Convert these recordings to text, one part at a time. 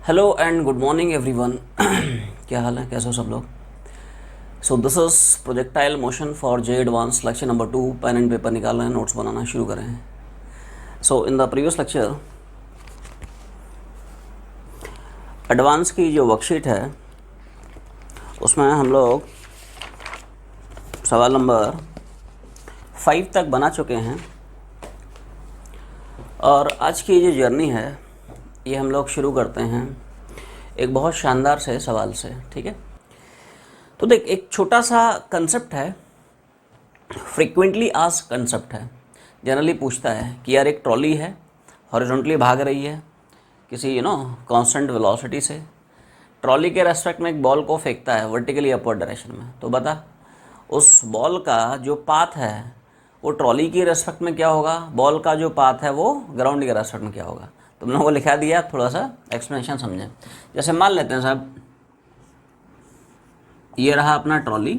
Hello and good morning everyone. क्या हाल है, कैसे हो सब लोग? So this is projectile motion for J advance lecture number 2। Pen and paper निकाल रहे हैं, नोट्स बनाना शुरू करें। So in the previous lecture advance की जो वर्कशीट है उसमें हम लोग सवाल नंबर 5 तक बना चुके हैं और आज की जो जर्नी है ये हम लोग शुरू करते हैं एक बहुत शानदार से सवाल से। ठीक है, तो देख, एक छोटा सा कंसेप्ट है, फ्रीक्वेंटली आस्क्ड कंसेप्ट है। जनरली पूछता है कि यार एक ट्रॉली है, हॉरिजॉन्टली भाग रही है किसी कांस्टेंट वेलोसिटी से, ट्रॉली के रेस्पेक्ट में एक बॉल को फेंकता है वर्टिकली अपवर्ड डायरेक्शन में। तो बता उस बॉल का जो पाथ है वो ट्रॉली की रेस्पेक्ट में क्या होगा, बॉल का जो पाथ है वो ग्राउंड के रेस्पेक्ट में क्या होगा। तुम लोगों को लिखा दिया, थोड़ा सा एक्सप्लेनेशन समझें। जैसे मान लेते हैं साहब, ये रहा अपना ट्रॉली,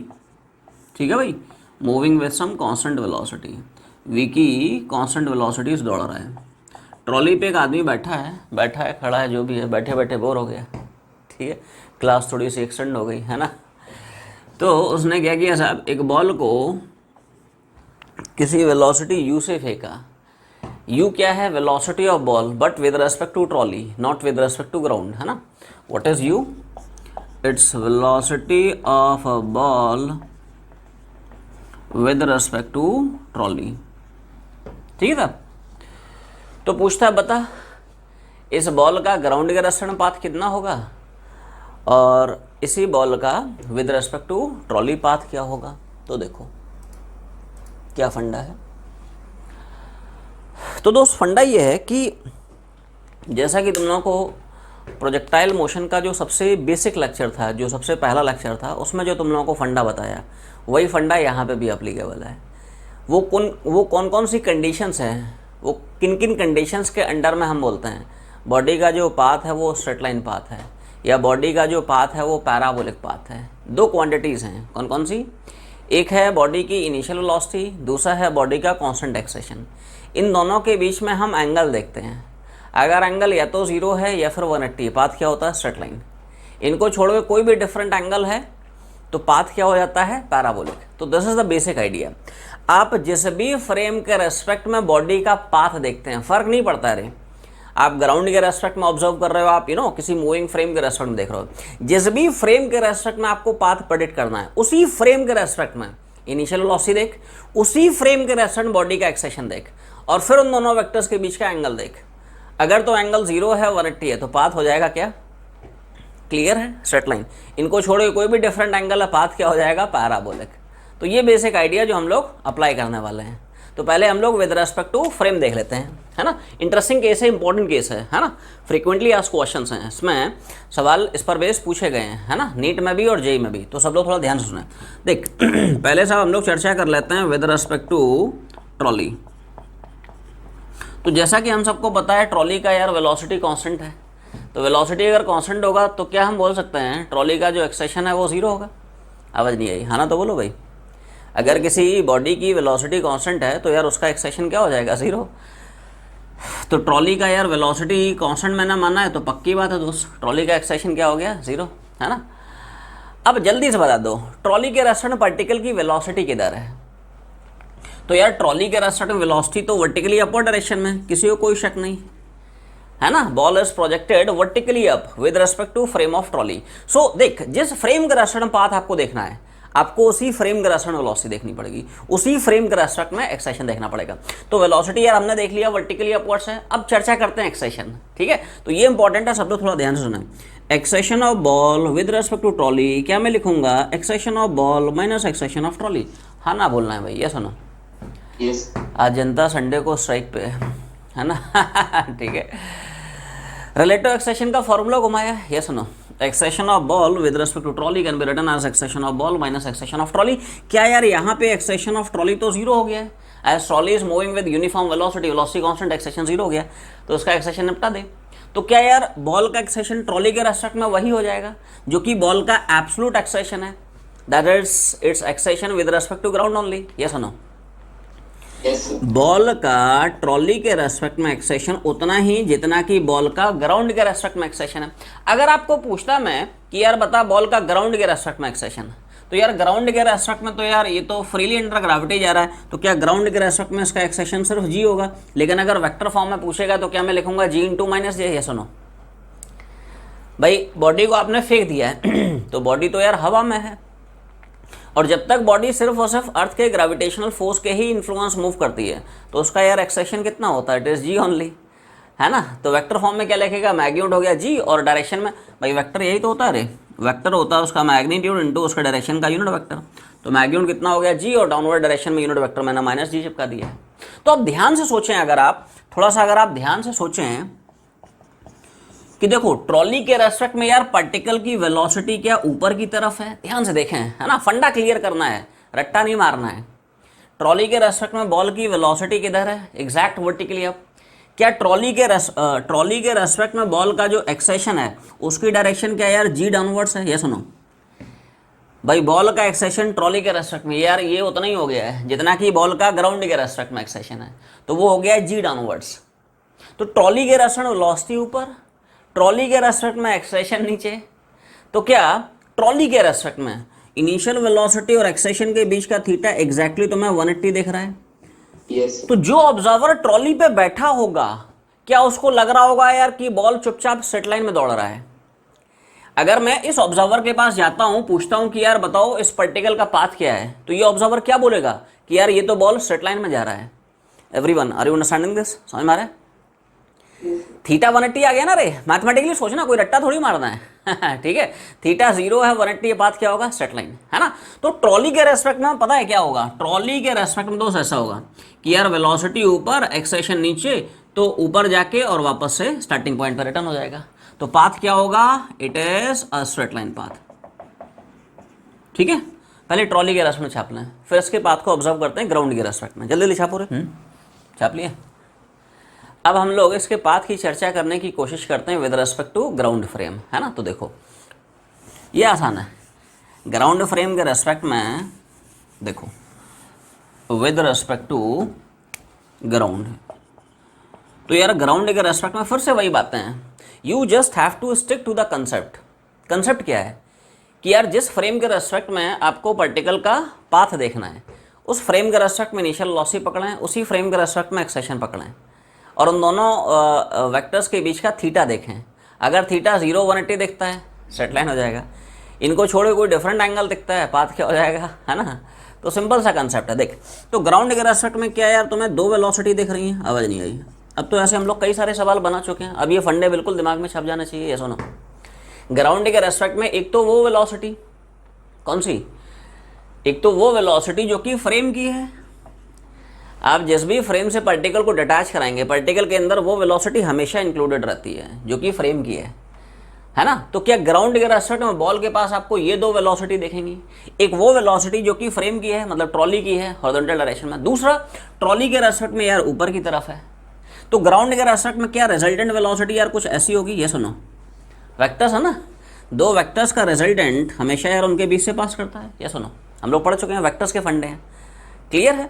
ठीक है भाई, moving with some constant velocity, v की कांस्टेंट वेलोसिटी से दौड़ रहा है। ट्रॉली पे एक आदमी बैठा है खड़ा है, जो भी है, बैठे बैठे बोर हो गया, ठीक है, क्लास थोड़ी सी एक्सटेंड हो गई है ना। तो उसने क्या किया साहब, एक बॉल को किसी वेलोसिटी u से फेंका। u क्या है, velocity of ball, but with respect to trolley, not with respect to ground, है ना। What is u? It's velocity of a ball with respect to trolley, ठीक है। तो पूछता है बता इस बॉल का ग्राउंड के रेस्पेक्ट पाथ कितना होगा और इसी बॉल का with respect to trolley path क्या होगा। तो देखो क्या फंडा है। तो दोस्त फंडा ये है कि जैसा कि तुम लोगों को प्रोजेक्टाइल मोशन का जो सबसे बेसिक लेक्चर था, जो सबसे पहला लेक्चर था, उसमें जो तुम लोगों को फंडा बताया वही फंडा यहाँ पे भी अप्लीकेबल है। वो कौन कौन सी कंडीशंस हैं, वो किन किन कंडीशंस के अंडर में हम बोलते हैं बॉडी का जो पाथ है वो स्ट्रेट लाइन पाथ है या बॉडी का जो पाथ है वो पैराबोलिक पाथ है। दो क्वांटिटीज़ हैं, कौन कौन सी? एक है बॉडी की इनिशियल वेलोसिटी, दूसरा है बॉडी का कांस्टेंट एक्सेशन। इन दोनों के बीच में हम एंगल देखते हैं, अगर एंगल या तो 0 है या फिर 180 है, पाथ क्या होता है, स्ट्रेट लाइन। इनको छोड़ के कोई भी डिफरेंट एंगल है तो पाथ क्या हो जाता है, पैराबोलिक। तो this is the basic idea. आप जिस भी फ्रेम के रेस्पेक्ट में बॉडी का पाथ देखते हैं, फर्क नहीं पड़ता है रे, आप ग्राउंड के रेस्पेक्ट में ऑब्जर्व कर रहे हो, आप किसी मूविंग फ्रेम के रेस्पेक्ट में देख रहे हो, जिस भी फ्रेम के रेस्पेक्ट में आपको पाथ प्रेडिक्ट करना है उसी फ्रेम के रेस्पेक्ट में इनिशियल वेलोसिटी देख, उसी फ्रेम के रेस्पेक्ट में बॉडी का एक्सेशन देख और फिर उन दोनों वेक्टर्स के बीच का एंगल देख। अगर तो एंगल 0 है, 180 है, तो पाथ हो जाएगा क्या, क्लियर है, स्ट्रेट लाइन। इनको छोड़ के कोई भी डिफरेंट एंगल है, पाथ क्या हो जाएगा, पैराबोलिक। तो ये बेसिक आइडिया जो हम लोग अप्लाई करने वाले हैं। तो पहले हम लोग विद रेस्पेक्ट टू फ्रेम देख लेते हैं, है ना। इंटरेस्टिंग केस है, इंपॉर्टेंट केस है ना। फ्रीक्वेंटली आस्क्ड क्वेश्चंस हैं, इसमें सवाल इस पर बेस पूछे गए हैं, है ना, नीट में भी और जेई में भी। तो सब लोग थोड़ा ध्यान से सुने। देख पहले साहब हम लोग चर्चा कर लेते हैं विद रेस्पेक्ट टू ट्रॉली। तो जैसा कि हम सबको पता है ट्रॉली का यार वेलोसिटी कांस्टेंट है, तो वेलोसिटी अगर कांस्टेंट होगा तो क्या हम बोल सकते हैं ट्रॉली का जो एक्सेशन है वो 0 होगा। आवाज़ नहीं आई, हाँ ना, तो बोलो भाई। अगर किसी बॉडी की वेलोसिटी कांस्टेंट है तो यार उसका एक्सेशन क्या हो जाएगा, 0। तो ट्रॉली का यार वेलोसिटी कांस्टेंट मैंने माना है तो पक्की बात है दोस्त, ट्रॉली का एक्सेशन क्या हो गया, 0, है ना। अब जल्दी से बता दो ट्रॉली के रेस्पेक्ट पार्टिकल की वेलोसिटी किधर है। तो यार ट्रॉली के रेस्पेक्ट में वेलोसिटी तो वर्टिकली अपवर्ड डायरेक्शन में, किसी को कोई शक नहीं, है ना। Ball is projected vertically up with respect to frame of trolley. So देख, जिस फ्रेम के रेस्पेक्ट में पाथ आपको देखना है, आपको उसी फ्रेम के रेस्पेक्ट में वेलोसिटी देखनी पड़ेगी, उसी फ्रेम के रेस्पेक्ट में एक्सेशन देखना पड़ेगा। तो वेलोसिटी यार हमने देख लिया वर्टिकली अपवर्ड्स है। अब चर्चा करते हैं एक्सेशन, ठीक है। तो ये इंपॉर्टेंट है, सब लोग थोड़ा ध्यान से सुना। Acceleration of ball with respect to trolley, क्या मैं लिखूंगा, acceleration of ball minus acceleration of trolley. हाँ ना बोलना है भाई, ये सुनो। आज जनता संडे को स्ट्राइक पे है ना ठीक है। रिलेटिव एक्सेशन का फॉर्मूला घुमाया, ये सुनो, acceleration of ball with respect to trolley can be written as acceleration of ball minus acceleration of trolley. क्या यार यहाँ पे एक्सेशन ऑफ ट्रॉली तो 0 हो गया है, as trolley is moving with uniform velocity, velocity constant, acceleration 0 हो गया, तो उसका एक्सेशन निपटा दे। तो क्या यार बॉल का एक्सेशन ट्रॉली के रेस्पेक्ट में वही हो जाएगा जो कि बॉल का एब्सोल्यूट एक्सेशन है, that is its acceleration with respect to ground only, ये सुनो। बॉल का ट्रॉली के रेस्पेक्ट में एक्सेशन उतना ही जितना कि बॉल का ग्राउंड के रेस्पेक्ट में एक्सेशन है। अगर आपको पूछता मैं कि यार बता बॉल का ग्राउंड के रेस्पेक्ट में एक्सेशन, तो यार ग्राउंड के रेस्पेक्ट में तो यार ये तो फ्रीली अंडर ग्रेविटी जा रहा है, तो क्या ग्राउंड के रेस्पेक्ट में इसका एक्सेशन सिर्फ जी होगा। लेकिन अगर वेक्टर फॉर्म में पूछेगा तो क्या मैं लिखूंगा जी इंटू माइनस जे। ये सुनो भाई, बॉडी को आपने फेंक दिया है तो बॉडी तो यार हवा में है, और जब तक बॉडी सिर्फ और सिर्फ अर्थ के ग्रेविटेशनल फोर्स के ही इन्फ्लुएंस मूव करती है तो उसका यार एक्सेशन कितना होता है, इट इज जी ओनली, है ना। तो वेक्टर फॉर्म में क्या लिखेगा, मैग्नीट्यूड हो गया जी, और डायरेक्शन में भाई वेक्टर यही तो होता है रे, वेक्टर होता है उसका मैग्नीट्यूड इंटू उसका डायरेक्शन का यूनिट वेक्टर। तो मैग्नीट्यूड कितना हो गया जी, और डाउनवर्ड डायरेक्शन में यूनिट वेक्टर मैंने माइनस जी चिपका दिया है। तो अब ध्यान से सोचें, अगर आप थोड़ा सा अगर आप ध्यान से सोचें कि देखो ट्रॉली के रेस्पेक्ट में यार पार्टिकल की वेलोसिटी क्या ऊपर की तरफ है, ध्यान से देखें, है ना, फंडा क्लियर करना है, रट्टा नहीं मारना है। ट्रॉली के रेस्पेक्ट में बॉल की वेलोसिटी किधर है, एग्जैक्ट वर्टिकली अप। क्या ट्रॉली के रेस्पेक्ट में बॉल का जो एक्सेशन है उसकी डायरेक्शन क्या है यार, जी डाउनवर्ड्स है। ये सुनो भाई, बॉल का एक्सेशन ट्रॉली के रेस्पेक्ट में यार ये उतना ही हो गया है जितना कि बॉल का ग्राउंड के रेस्पेक्ट में एक्सेशन है, तो वो हो गया है जी डाउनवर्ड्स। तो ट्रॉली के रेस्पेक्ट में वेलोसिटी ऊपर, ट्रॉली के रेस्पेक्ट में एक्सेशन नीचे। तो क्या ट्रॉली के रेस्पेक्ट में इनिशियल वेलोसिटी और एक्सेशन के बीच का थीटा एग्जैक्टली तुम्हें 180 दिख रहा है। Yes. तो जो ऑब्जर्वर ट्रॉली पे बैठा होगा क्या उसको लग रहा होगा यार कि बॉल चुपचाप स्ट्रेट लाइन में दौड़ रहा है। अगर मैं इस ऑब्जर्वर के पास जाता हूं, पूछता हूं कि यार बताओ इस पार्टिकल का पाथ क्या है, तो ये ऑब्जर्वर क्या बोलेगा कि यार ये तो बॉल स्ट्रेट लाइन में जा रहा है। Everyone, are you understanding this, समझ में आ रहा है। थीटा 180 आ गया ना रे, मैथमेटिकली सोचना, कोई रट्टा थोड़ी मारना है ठीक है। थीटा 0 है, 180 के बाद क्या होगा, स्ट्रेट लाइन, है ना। तो ट्रॉली के रेस्पेक्ट में पता है क्या होगा, ट्रॉली के रेस्पेक्ट में दोस्त ऐसा होगा कि यार वेलोसिटी ऊपर, एक्सेशन नीचे, तो ऊपर जाके और वापस से स्टार्टिंग पॉइंट पर रिटर्न हो जाएगा। तो पाथ क्या होगा, it is a straight line path. ठीक है, पहले ट्रॉली के रेस्पेक्ट में छाप लें, फिर इसके पाथ को ऑब्जर्व करते हैं ग्राउंड के रेस्पेक्ट में। जल्दी छापो रे, छाप लिए। अब हम लोग इसके पाथ की चर्चा करने की कोशिश करते हैं with respect to ground frame, है ना। तो देखो ये आसान है, ग्राउंड फ्रेम के रेस्पेक्ट में देखो विद रेस्पेक्ट टू ग्राउंड, तो यार ग्राउंड के रेस्पेक्ट में फिर से वही बातें हैं, you just have to stick to the concept. Concept क्या है कि यार जिस फ्रेम के रेस्पेक्ट में आपको पार्टिकल का पाथ देखना है, उस फ्रेम के रेस्पेक्ट में इनिशियल वेलोसिटी पकड़ें, उसी फ्रेम के रेस्पेक्ट में एक्सेशन पकड़ें, और उन दोनों वेक्टर्स के बीच का थीटा देखें। अगर थीटा 0 180 दिखता है, स्ट्रेट लाइन हो जाएगा। इनको छोड़े कोई डिफरेंट एंगल दिखता है, पाथ क्या हो जाएगा, है ना। तो सिंपल सा कंसेप्ट है। देख, तो ग्राउंड के रेस्पेक्ट में क्या यार तुम्हें 2 वेलोसिटी दिख रही है, आवाज़ नहीं आई। अब तो ऐसे हम लोग कई सारे सवाल बना चुके हैं, अब ये फंडे बिल्कुल दिमाग में छप जाना चाहिए। ये सुनो, ग्राउंड के रेस्पेक्ट में एक तो वो वेलोसिटी, कौन सी, एक तो वो वेलोसिटी जो कि फ्रेम की है। आप जिस भी फ्रेम से पार्टिकल को डिटैच कराएंगे, पार्टिकल के अंदर वो वेलोसिटी हमेशा इंक्लूडेड रहती है जो कि फ्रेम की है ना। तो क्या ग्राउंड के रेस्पेक्ट में बॉल के पास आपको ये 2 वेलोसिटी देखेंगी, एक वो वेलोसिटी जो कि फ्रेम की है, मतलब ट्रॉली की है हॉरिजॉन्टल डायरेक्शन में, दूसरा ट्रॉली के रेस्पेक्ट में यार ऊपर की तरफ है। तो ग्राउंड के रेस्पेक्ट में क्या रिजल्टेंट वेलोसिटी यार कुछ ऐसी होगी। ये सुनो, वेक्टर्स है ना, 2 वेक्टर्स का रिजल्टेंट हमेशा यार उनके बीच से पास करता है। ये सुनो, हम लोग पढ़ चुके हैं, वेक्टर्स के फंडे हैं, क्लियर है।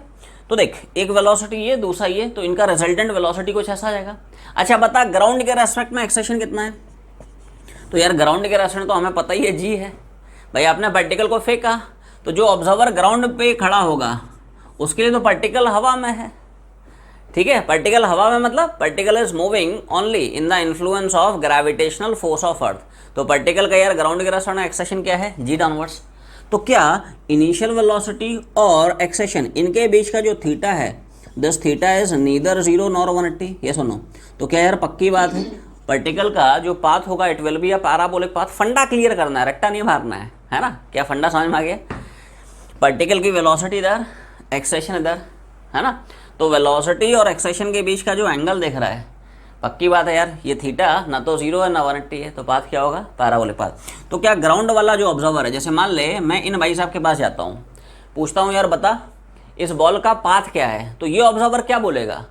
तो देख, एक वेलोसिटी ये, दूसरा ये, तो इनका रिजल्टेंट वेलोसिटी कुछ ऐसा आ जाएगा। अच्छा बता, ग्राउंड के रेस्पेक्ट में एक्सेशन कितना है, तो यार ग्राउंड के रेस्पेक्ट तो हमें पता ही है जी है। भाई आपने पार्टिकल को फेंका, तो जो ऑब्जर्वर ग्राउंड पे खड़ा होगा उसके लिए तो पार्टिकल हवा में है, ठीक है। पार्टिकल हवा में मतलब particle is moving only in the influence of gravitational force of earth. तो पार्टिकल का यार ग्राउंड के रेस्पेक्ट में एक्सेशन क्या है, जी डाउनवर्ड्स। तो क्या इनिशियल वेलोसिटी और एक्सेशन इनके बीच का जो थीटा है, this theta is neither 0 nor 180। ये सुनो, तो क्या यार पक्की बात है, पार्टिकल का जो पाथ होगा it will be a parabolic path. फंडा क्लियर करना है, रट्टा नहीं मारना है ना। क्या फंडा समझ में आ गया, पार्टिकल की वेलोसिटी इधर, एक्सेशन इधर, है ना। तो वेलोसिटी और एक्सेशन के बीच का जो एंगल दिख रहा है, पक्की बात है यार ये थीटा ना तो 0 है ना 180 है, तो पाथ क्या होगा, पैराबोलिक पाथ। तो क्या ग्राउंड वाला जो ऑब्जर्वर है, जैसे मान ले मैं इन भाई साहब के पास जाता हूँ, पूछता हूँ यार बता इस बॉल का पाथ क्या है, तो ये ऑब्जर्वर क्या बोलेगा,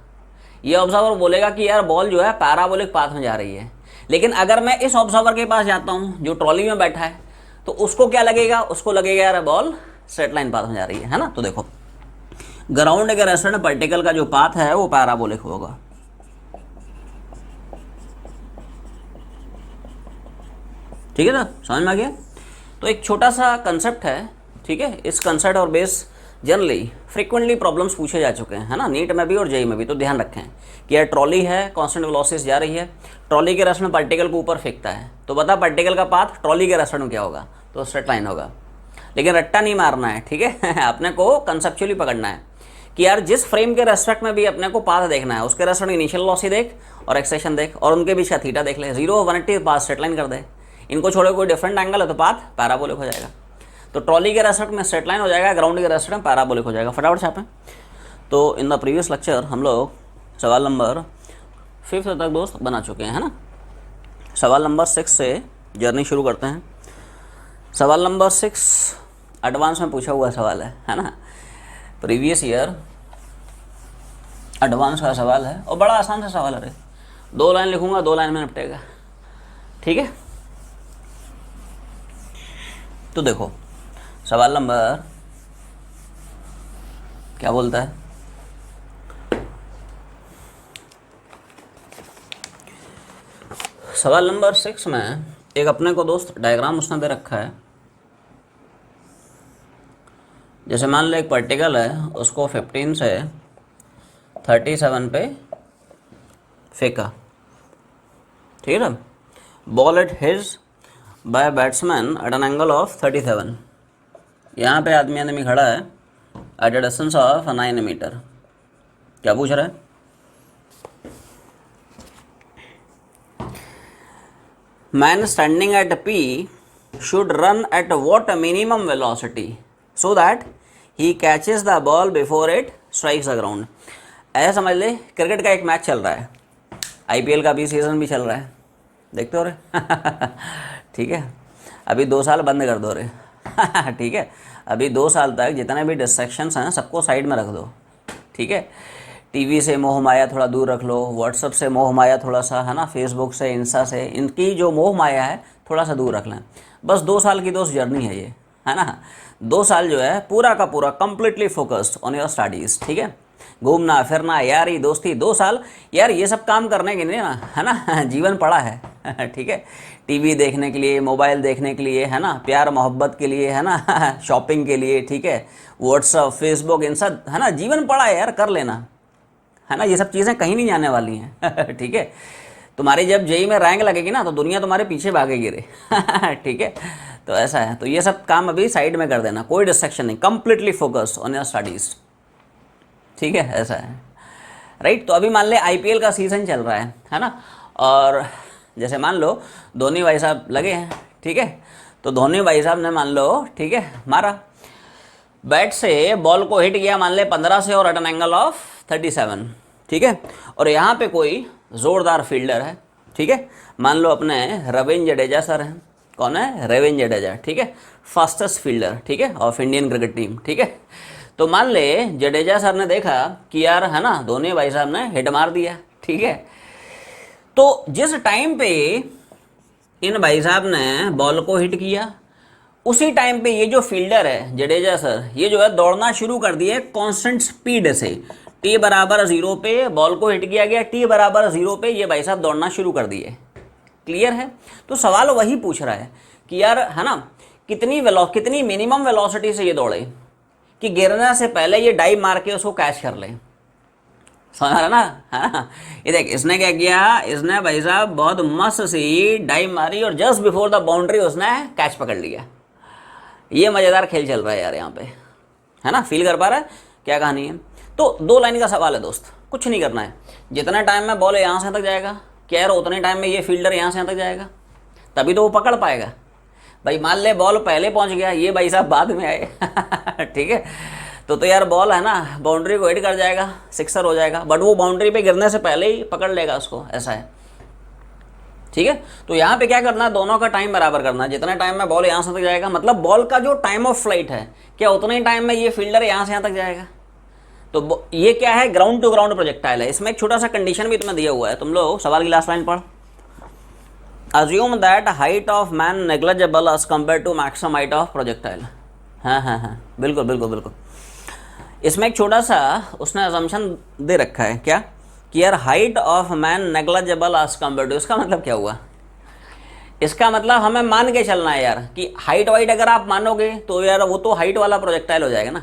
ये ऑब्जर्वर बोलेगा कि यार बॉल जो है पैराबोलिक पाथ में जा रही है। लेकिन अगर मैं इस ऑब्जर्वर के पास जाता हूँ जो ट्रॉली में बैठा है, तो उसको क्या लगेगा, उसको लगेगा यार बॉल स्ट्रेट लाइन पाथ में जा रही है ना। तो देखो ग्राउंड के रेस्टेंट पार्टिकल का जो पाथ है वो पैराबोलिक होगा। ठीक है ना, समझ में आ गया। तो एक छोटा सा कंसेप्ट है, ठीक है। इस कंसेप्ट और बेस जनरली फ्रीक्वेंटली प्रॉब्लम्स पूछे जा चुके हैं, है ना, नीट में भी और जेई में भी। तो ध्यान रखें कि यार ट्रॉली है, कांस्टेंट वेलोसिटी जा रही है, ट्रॉली के रेस्टेंट पार्टिकल को ऊपर फेंकता है, तो बता पार्टिकल का पाथ ट्रॉली के रेस्टेंट में क्या होगा, तो स्ट्रेट लाइन होगा। लेकिन रट्टा नहीं मारना है, ठीक है अपने को कंसेप्चुअली पकड़ना है कि यार जिस फ्रेम के रेस्पेक्ट में भी अपने को पाथ देखना है, उसके रेस्पेक्ट इनिशियल वेलोसिटी देख और एक्सेशन देख, और उनके बीच का थीटा देख ले, 0 180 पाथ स्ट्रेट लाइन कर दे। इनको छोड़े कोई डिफरेंट एंगल है तो पाथ पैराबोलिक हो जाएगा। तो ट्रॉली के रेस्पेक्ट में स्ट्रेट लाइन हो जाएगा, ग्राउंड के रेस्पेक्ट में पैराबोलिक हो जाएगा। फटाफट छापें। तो इन द प्रीवियस लेक्चर हम लोग सवाल नंबर 5 तक दोस्त बना चुके हैं, है ना। सवाल नंबर 6 से जर्नी शुरू करते हैं। सवाल नंबर 6 एडवांस में पूछा हुआ सवाल है ना। प्रीवियस ईयर एडवांस का सवाल है और बड़ा आसान सा सवाल है। 2 लाइन लिखूंगा, 2 लाइन में निपटेगा, ठीक है। तो देखो सवाल नंबर क्या बोलता है, सवाल नंबर 6 में एक अपने को दोस्त डायग्राम उसने दे रखा है। जैसे मान लो एक पार्टिकल है, उसको 15 से 37 पे फेंका, ठीक है ना। Ball at his by batsman at an angle of 37। यहाँ पे आदमी खड़ा है at a distance of 9 metre. क्या पूछ रहा है, man standing at P should run at what minimum velocity so that he catches the ball before it strikes the ground. ऐसा समझ ले क्रिकेट का एक मैच चल रहा है, IPL का भी सीज़न भी चल रहा है, देखते हो रहे ठीक है। अभी 2 साल बंद कर दो रे ठीक है। अभी 2 साल तक जितने भी डिस्ट्रैक्शंस हैं सबको साइड में रख दो, ठीक है। टीवी से मोह माया थोड़ा दूर रख लो, व्हाट्सअप से मोह माया थोड़ा सा, है ना, फेसबुक से, इंस्टा से, इनकी जो मोह माया है थोड़ा सा दूर रख लें। बस 2 साल की दोस्त जर्नी है ये, है ना। 2 साल जो है पूरा का पूरा completely focused on your studies, ठीक है। घूमना फिरना, यारी दोस्ती, 2 साल यार ये सब काम करने के लिए ना, है ना जीवन पड़ा है ठीक है। टीवी देखने के लिए, मोबाइल देखने के लिए, है ना, प्यार मोहब्बत के लिए, है ना शॉपिंग के लिए, ठीक है, व्हाट्सअप फेसबुक, इन सब, है ना, जीवन पड़ा है यार, कर लेना, है ना। ये सब चीज़ें कहीं नहीं जाने वाली हैं ठीक है। तुम्हारी जब जेई में रैंक लगेगी ना तो दुनिया तुम्हारे पीछे भागेगी रे ठीक है। तो ऐसा है, तो ये सब काम अभी साइड में कर देना, कोई डिस्ट्रैक्शन नहीं, completely focus on your studies, ठीक है, ऐसा है, राइट। तो अभी मान ले IPL का सीज़न चल रहा है ना। और जैसे मान लो धोनी भाई साहब लगे हैं, ठीक है। तो धोनी भाई साहब ने मान लो, ठीक है, मारा बैट से, बॉल को हिट किया मान ले 15 से और एट एन एंगल ऑफ 37, ठीक है। और यहाँ पे कोई ज़ोरदार फील्डर है, ठीक है। मान लो अपने रविंद्र जडेजा सर हैं, कौन है, रविंद्र जडेजा, ठीक है, फास्टेस्ट फील्डर, ठीक है, ऑफ इंडियन क्रिकेट टीम, ठीक है। तो मान ले जडेजा सर ने देखा कि यार, है ना, धोनी भाई साहब ने हिट मार दिया, ठीक है। तो जिस टाइम पे इन भाई साहब ने बॉल को हिट किया, उसी टाइम पे ये जो फील्डर है जडेजा सर, ये जो है दौड़ना शुरू कर दिए कांस्टेंट स्पीड से। T बराबर 0 पे बॉल को हिट किया गया, T बराबर 0 पे ये भाई साहब दौड़ना शुरू कर दिए। क्लियर है। तो सवाल वही पूछ रहा है कि यार, है ना, कितनी मिनिमम वेलोसिटी से ये दौड़े कि गिरने से पहले ये डाइव मार के उसको कैच कर ले। समझ रहा ना, है ना। ये देख इसने क्या किया, इसने भाई साहब बहुत मस्त सी डाइव मारी और जस्ट बिफोर द बाउंड्री उसने कैच पकड़ लिया। ये मज़ेदार खेल चल रहा है यार यहाँ पे, है ना, फील कर पा रहा है क्या कहानी है। तो 2 लाइन का सवाल है दोस्त, कुछ नहीं करना है। जितना टाइम में बॉल यहाँ से तक जाएगा, क्या यार उतने टाइम में ये फील्डर यहाँ से यहाँ तक जाएगा, तभी तो वो पकड़ पाएगा। भाई मान ले बॉल पहले पहुँच गया, ये भाई साहब बाद में आए ठीक है। तो यार बॉल, है ना, बाउंड्री को हिट कर जाएगा, सिक्सर हो जाएगा, बट वो बाउंड्री पे गिरने से पहले ही पकड़ लेगा उसको, ऐसा है, ठीक है। तो यहाँ पे क्या करना है, दोनों का टाइम बराबर करना है। जितने टाइम में बॉल यहाँ से तक जाएगा, मतलब बॉल का जो टाइम ऑफ फ्लाइट है, क्या उतने ही टाइम में ये फील्डर यहाँ से यहाँ तक जाएगा। तो ये क्या है, ग्राउंड टू ग्राउंड प्रोजेक्टाइल है। इसमें एक छोटा सा कंडीशन भी तुम्हें दिया हुआ है, तुम लोग सवाल की लास्ट लाइन पढ़। Assume that height of man negligible as compare to maximum height of projectile. हाँ, बिल्कुल बिल्कुल बिल्कुल। इसमें एक छोटा सा उसने अजम्पशन दे रखा है, क्या कि यार height of man negligible as compare to, इसका मतलब क्या हुआ? इसका मतलब हमें मान के चलना है यार कि हाइट वाइट अगर आप मानोगे तो यार वो तो हाइट वाला प्रोजेक्टाइल हो जाएगा ना,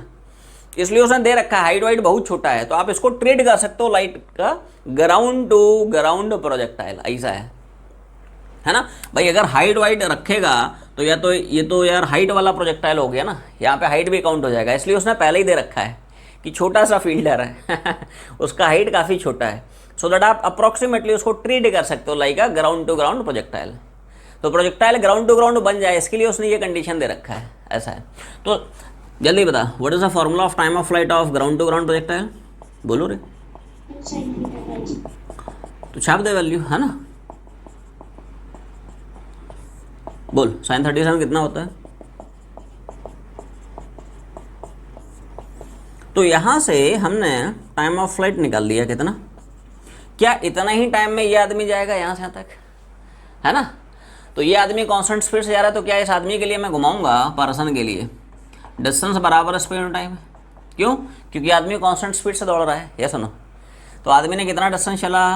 इसलिए उसने दे रखा है हाइट वाइट बहुत छोटा है, तो आप इसको ट्रीट कर सकते हो लाइट का ग्राउंड टू ग्राउंड प्रोजेक्टाइल, ऐसा है ना भाई। अगर हाइट वाइट रखेगा तो या तो ये तो यार हाइट वाला प्रोजेक्टाइल हो गया ना, यहाँ पे हाइट भी काउंट हो जाएगा, इसलिए उसने पहले ही दे रखा है कि छोटा सा फील्डर है उसका हाइट काफ़ी छोटा है, सो दैट आप अप्रॉक्सीमेटली उसको ट्रीट कर सकते हो like a ground to ground projectile. तो प्रोजेक्टाइल ग्राउंड टू ग्राउंड बन जाए इसके लिए उसने ये कंडीशन दे रखा है, ऐसा है। तो जल्दी बता, what is the formula of time of flight of ground to ground projectile? बोलो रे, तो छाप दे वैल्यू, है ना, बोल sin 37 कितना होता है? तो यहां से हमने टाइम ऑफ फ्लाइट निकाल लिया कितना, क्या इतना ही टाइम में ये आदमी जाएगा यहाँ से यहाँ तक, है ना? तो ये आदमी कांस्टेंट स्पीड से जा रहा है, तो क्या इस आदमी के लिए मैं घुमाऊंगा पर्सन के लिए डिस्टेंस बराबर स्पीड और टाइम, क्यों? क्योंकि आदमी कांस्टेंट स्पीड से दौड़ रहा है, ये सुनो। तो आदमी ने कितना डिस्टेंस चला,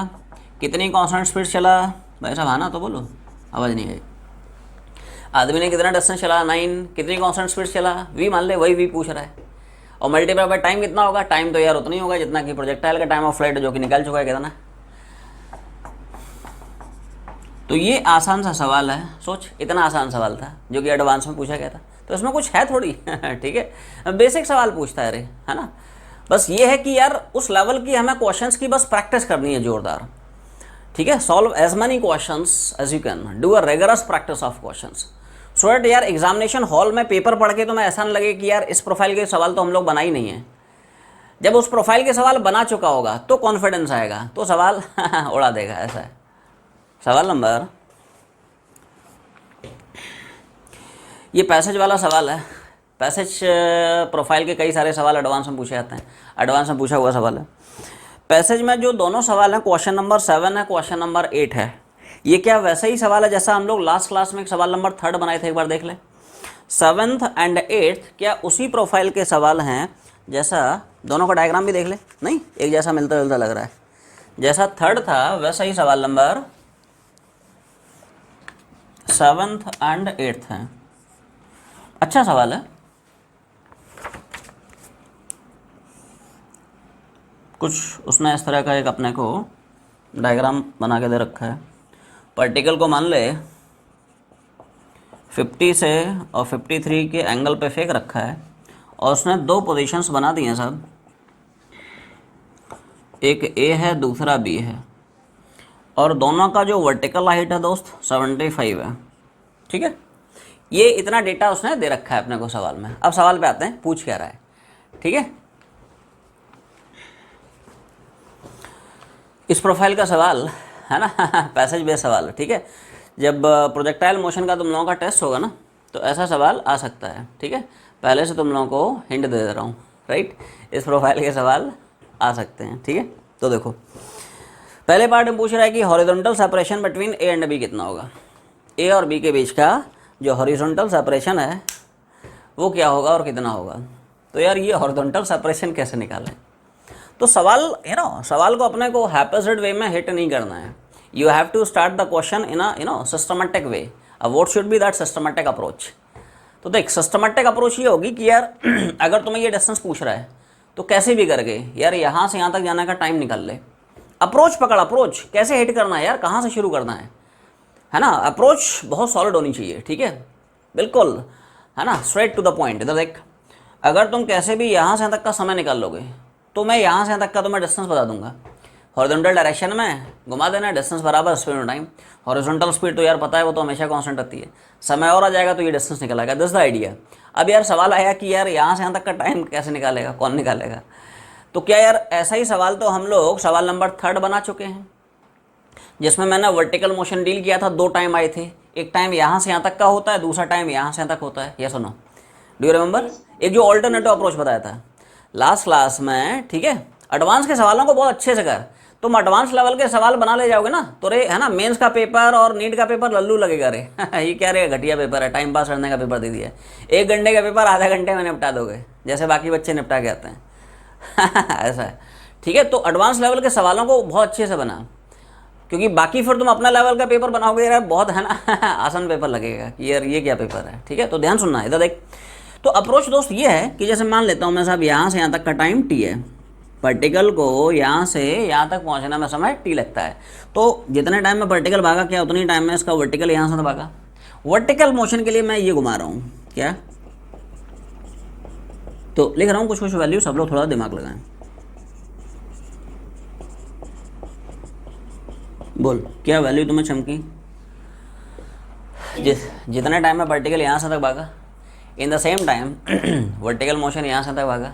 कितनी कांस्टेंट स्पीड चला, भाई साहब आना तो बोलो, आवाज़ नहीं आई। आदमी ने कितना डिस्टेंस चला 9, कितनी कांस्टेंट स्पीड चला v मान ले, वही v पूछ रहा है, और मल्टीप्लाई बाय टाइम कितना होगा, टाइम तो यार उतना ही होगा जितना कि प्रोजेक्टाइल का टाइम ऑफ फ्लाइट जो कि निकल चुका है कितना। तो ये आसान सा सवाल है, सोच इतना आसान सवाल था जो कि एडवांस में पूछा गया था, तो इसमें कुछ है थोड़ी ठीक है, बेसिक सवाल पूछता है रे, है ना। बस ये है कि यार उस लेवल की हमें क्वेश्चंस की बस प्रैक्टिस करनी है जोरदार, ठीक है। Solve as many questions as you can, do a regular practice of questions, so that यार एग्जामिनेशन हॉल में पेपर पढ़ के तो मैं ऐसा न लगे कि यार इस प्रोफाइल के सवाल तो हम लोग बना ही नहीं है। जब उस प्रोफाइल के सवाल बना चुका होगा तो कॉन्फिडेंस आएगा, तो सवाल उड़ा देगा, ऐसा है। सवाल नंबर, ये पैसेज वाला सवाल है, पैसेज प्रोफाइल के कई सारे सवाल एडवांस में पूछे जाते हैं, एडवांस में पूछा हुआ सवाल है। पैसेज में जो दोनों सवाल हैं, क्वेश्चन नंबर 7 है, क्वेश्चन नंबर 8 है, ये क्या वैसा ही सवाल है जैसा हम लोग लास्ट क्लास में एक सवाल नंबर 3 बनाए थे, एक बार देख ले। 7th एंड 8th क्या उसी प्रोफाइल के सवाल हैं जैसा, दोनों का डायग्राम भी देख ले, नहीं एक जैसा मिलता जुलता लग रहा है, जैसा 3rd था वैसा ही सवाल नंबर 7th एंड 8th है। अच्छा सवाल है, कुछ उसने इस तरह का एक अपने को डायग्राम बना के दे रखा है। पार्टिकल को मान ले 50 से और 53 के एंगल पे फेंक रखा है, और उसने 2 पोजीशंस बना दिए हैं साहब, एक ए है दूसरा बी है, और दोनों का जो वर्टिकल हाइट है दोस्त 75 है, ठीक है। ये इतना डेटा उसने दे रखा है अपने को सवाल में। अब सवाल पे आते हैं, पूछ क्या रहा है, ठीक है। इस प्रोफाइल का सवाल है ना पैसेज बेस्ड सवाल, ठीक है। जब प्रोजेक्टाइल मोशन का तुम लोगों का टेस्ट होगा ना, तो ऐसा सवाल आ सकता है, ठीक है। पहले से तुम लोगों को हिंट दे रहा हूँ, राइट। इस प्रोफाइल के सवाल आ सकते हैं, ठीक है। तो देखो पहले पार्ट में पूछ रहा है कि horizontal separation between A and B कितना होगा, ए और बी के बीच का जो हॉरिजॉन्टल सेपरेशन है वो क्या होगा और कितना होगा। तो यार ये हॉरिजॉन्टल सेपरेशन कैसे निकालें, तो सवाल सवाल को अपने को हैपेसेड वे में हिट नहीं करना है। You have to start the question in a systematic way. अब what should be that systematic approach. तो देख सिस्टमेटिक अप्रोच ये होगी कि यार अगर तुम्हें ये डिस्टेंस पूछ रहा है तो कैसे भी करके यार यहाँ से यहाँ तक जाने का टाइम निकाल ले। अप्रोच पकड़, अप्रोच कैसे हिट करना है यार, कहाँ से शुरू करना है ना। अप्रोच बहुत सॉलिड होनी चाहिए, ठीक है, बिल्कुल, है ना, स्ट्रेट टू द पॉइंट। इधर देख, अगर तुम कैसे भी यहाँ से यहाँ तक का समय निकाल लोगे तो मैं यहाँ से यहाँ तक का तुम्हें डिस्टेंस बता दूंगा। हॉरिजॉन्टल डायरेक्शन में घुमा देना, डिस्टेंस बराबर स्पीड और टाइम। हॉरिजॉन्टल स्पीड तो यार पता है वो तो हमेशा कांस्टेंट रहती है, समय और आ जाएगा तो ये डिस्टेंस निकल आएगा। This the idea. अब यार सवाल आया कि यार यहाँ से यहाँ तक का टाइम कैसे निकालेगा, कौन निकालेगा। तो क्या यार ऐसा ही सवाल तो हम लोग सवाल नंबर 3 बना चुके हैं, जिसमें मैंने वर्टिकल मोशन डील किया था। 2 टाइम आए थे, एक टाइम यहाँ से यहाँ तक का होता है, दूसरा टाइम यहाँ से यहाँ तक होता है। ये सुनो, डू यू रिमेंबर एक जो ऑल्टरनेटिव अप्रोच बताया था लास्ट क्लास में, ठीक है। एडवांस के सवालों को बहुत अच्छे से कर, तुम एडवांस लेवल के सवाल बना ले जाओगे ना तो रे, है ना, मेंस का पेपर और नीट का पेपर लल्लू लगेगा रे ये क्या रे, घटिया पेपर है, टाइम पास करने का पेपर दे दिया। 1 घंटे का पेपर आधे घंटे में निपटा दोगे, जैसे बाकी बच्चे निपटा के आते हैं। ऐसा है, ठीक है। तो एडवांस लेवल के सवालों को बहुत अच्छे से बना, क्योंकि बाकी फिर तुम अपना लेवल का पेपर बनाओगे यार, बहुत है ना आसान पेपर लगेगा कि यार ये क्या पेपर है, ठीक है। तो ध्यान सुनना, इधर देख। तो अप्रोच दोस्त ये है कि जैसे मान लेता हूँ मैं साहब, यहाँ से यहाँ तक का टाइम टी है, पार्टिकल को यहाँ से यहाँ तक पहुँचने में समय टी लगता है। तो जितने टाइम में पार्टिकल भागा, क्या उतनी टाइम में इसका वर्टिकल यहाँ से भागा। वर्टिकल मोशन के लिए मैं ये घुमा रहा हूँ क्या, तो लिख रहा हूँ कुछ कुछ वैल्यू, सब लोग थोड़ा दिमाग लगाएं। बोल क्या वैल्यू तुम्हें चमकी, जितने टाइम में पार्टिकल यहाँ से तक भागा, in the same time vertical motion यहाँ से तक भागा।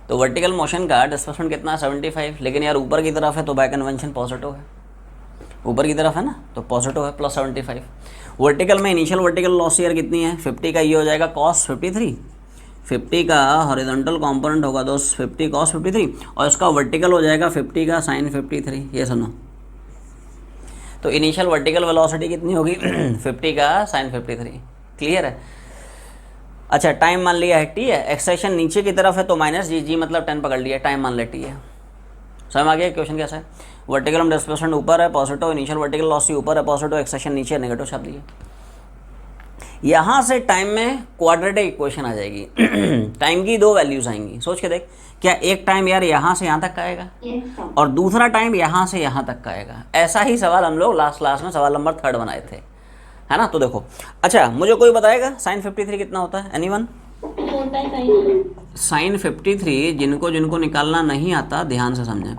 तो वर्टिकल मोशन का डिस्प्लेसमेंट कितना, 75, लेकिन यार ऊपर की तरफ है तो बाय कन्वेंशन पॉजिटिव है, ऊपर की तरफ है ना तो पॉजिटिव है, प्लस 75। वर्टिकल में इनिशियल वर्टिकल लॉस यार कितनी है, 50 का ये हो जाएगा कॉस 53, 50 का हॉरिजॉन्टल कंपोनेंट होगा दोस्त 50 cos 53, और इसका वर्टिकल हो जाएगा 50 का sin 53। ये सुनो, तो इनिशियल वर्टिकल वेलोसिटी कितनी होगी 50 का sin 53। क्लियर है। अच्छा टाइम मान लिया है टी है, एक्सेशन नीचे की तरफ है तो माइनस जी, जी मतलब 10 पकड़ लिया, टाइम मान लिया टी है। समझ आ गया क्वेश्चन कैसा है। वर्टिकल डिस्प्लेसमेंट ऊपर है पॉजिटिव, इनिशियल वर्टिकल लॉस ऊपर है पॉजिटिव, एक्सेशन नीचे है नेगेटिव छाप दिए। यहाँ से टाइम में क्वाड्रेटिक इक्वेशन आ जाएगी टाइम की दो वैल्यूज आएंगी, सोच के देख, क्या एक टाइम यार यहाँ से यहाँ तक का आएगा और दूसरा टाइम यहाँ से यहाँ तक का आएगा। ऐसा ही सवाल हम लोग लास्ट क्लास में सवाल नंबर 3 बनाए थे, है ना। तो देखो, अच्छा मुझे कोई बताएगा sin 53 कितना होता है, एनीवन। sin 53 जिनको जिनको निकालना नहीं आता ध्यान से समझें,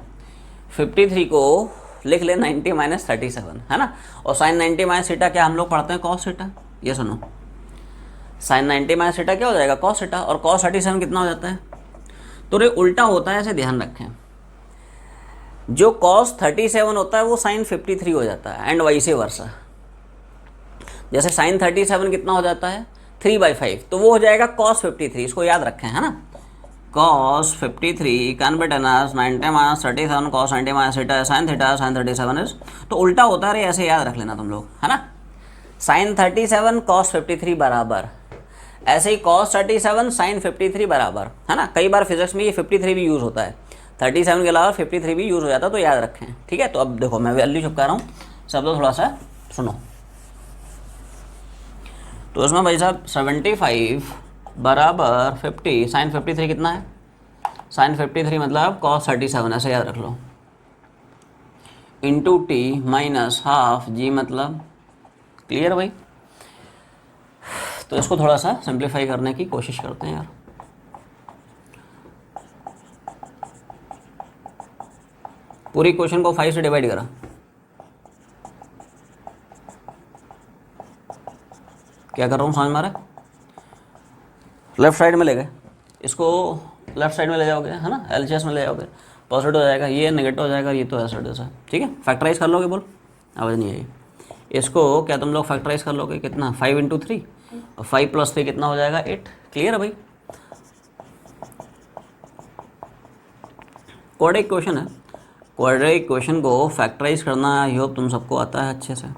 53 को लिख ले 90 - 37, है ना। और sin 90 - थीटा क्या हम लोग पढ़ते हैं, cos थीटा। ये सुनो, sin 90 - थीटा क्या हो जाएगा, cos थीटा, और cos 37 कितना हो जाता है। तो ये उल्टा होता है, ऐसे ध्यान रखें, जो cos 37 होता है वो sin 53 हो जाता है, एंड वाइस वर्सा। जैसे sin 37 कितना हो जाता है 3/5, तो वो हो जाएगा cos 53, इसको याद रखें, है ना। cos 53 can be done as 90 - 37 cos 90 - theta sin theta sin 37 is, तो उल्टा होता है, ऐसे याद रख लेना तुम लोग, है ना। sin 37 cos 53 बराबर, ऐसे ही cos 37 sin 53 बराबर, है ना। कई बार फिजिक्स में ये 53 भी यूज़ होता है, 37 के अलावा 53 भी यूज़ हो जाता है, तो याद रखें, ठीक है। तो अब देखो मैं वैल्यू चिपका रहा हूँ, सब लोग थोड़ा सा सुनो। तो इसमें भाई साहब 75 बराबर 50 sin 53 कितना है, sin 53 मतलब cos 37, ऐसे याद रख लो, इंटू टी माइनस हाफ जी मतलब। क्लियर भाई। तो इसको थोड़ा सा सिंप्लीफाई करने की कोशिश करते हैं यार। पूरी क्वेश्चन को 5 से डिवाइड करा, क्या कर रहा हूँ समझ में आ रहा है। लेफ्ट साइड में ले गए, इसको लेफ्ट साइड में ले जाओगे, है ना, एलसीएस में ले जाओगे, पॉजिटिव हो जाएगा, ये नेगेटिव हो जाएगा, ये तो ऐसा जैसा, ठीक है। फैक्टराइज कर लोगे, बोल आवाज़ नहीं आई। इसको क्या तुम लोग फैक्टराइज कर लोगे, कितना 5 × 3, और 5 + 3 कितना हो जाएगा 8। क्लियर है भाई। क्वाड्रेटिक इक्वेशन है, क्वाड्रेटिक इक्वेशन को फैक्टराइज करना आई होप तुम सबको आता है अच्छे से।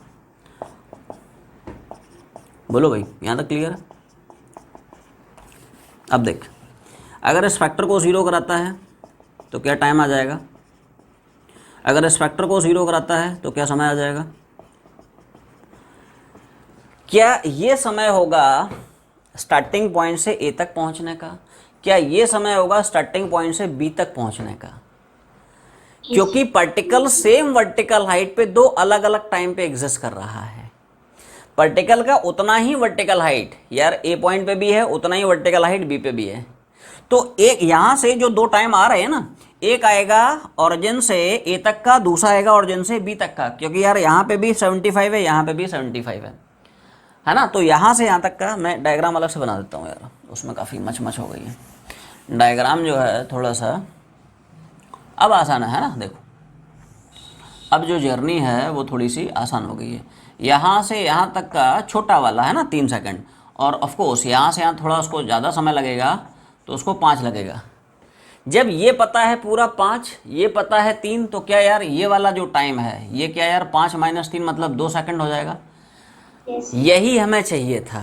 बोलो भाई यहाँ तक क्लियर है। अब देख, अगर इस फैक्टर को 0 कराता है तो क्या टाइम आ जाएगा, अगर इस फैक्टर को 0 कराता है तो क्या समय आ जाएगा। क्या ये समय होगा स्टार्टिंग पॉइंट से ए तक पहुंचने का, क्या ये समय होगा स्टार्टिंग पॉइंट से बी तक पहुंचने का, क्योंकि पार्टिकल सेम वर्टिकल हाइट पे दो अलग अलग टाइम पे एग्जिस्ट कर रहा है। पार्टिकल का उतना ही वर्टिकल हाइट यार ए पॉइंट पे भी है, उतना ही वर्टिकल हाइट बी पे भी है। तो एक यहाँ से जो दो टाइम आ रहे हैं ना, एक आएगा ओरिजिन से ए तक का, दूसरा आएगा ओरिजिन से बी तक का, क्योंकि यार यहाँ पे भी 75 है, यहाँ पे भी 75 है ना। तो यहाँ से यहाँ तक का मैं डायग्राम अलग से बना देता हूँ यार, उसमें काफ़ी मच हो गई है डायग्राम जो है थोड़ा सा। अब आसान है ना, देखो अब जो जर्नी है वो थोड़ी सी आसान हो गई है। यहाँ से यहाँ तक का छोटा वाला है ना 3 सेकंड, और ऑफ कोर्स यहाँ से यहाँ थोड़ा उसको ज़्यादा समय लगेगा तो उसको 5 लगेगा। जब ये पता है पूरा 5, ये पता है 3, तो क्या यार ये वाला जो टाइम है ये क्या यार 5 - 3 मतलब 2 सेकंड हो जाएगा। यही हमें चाहिए था।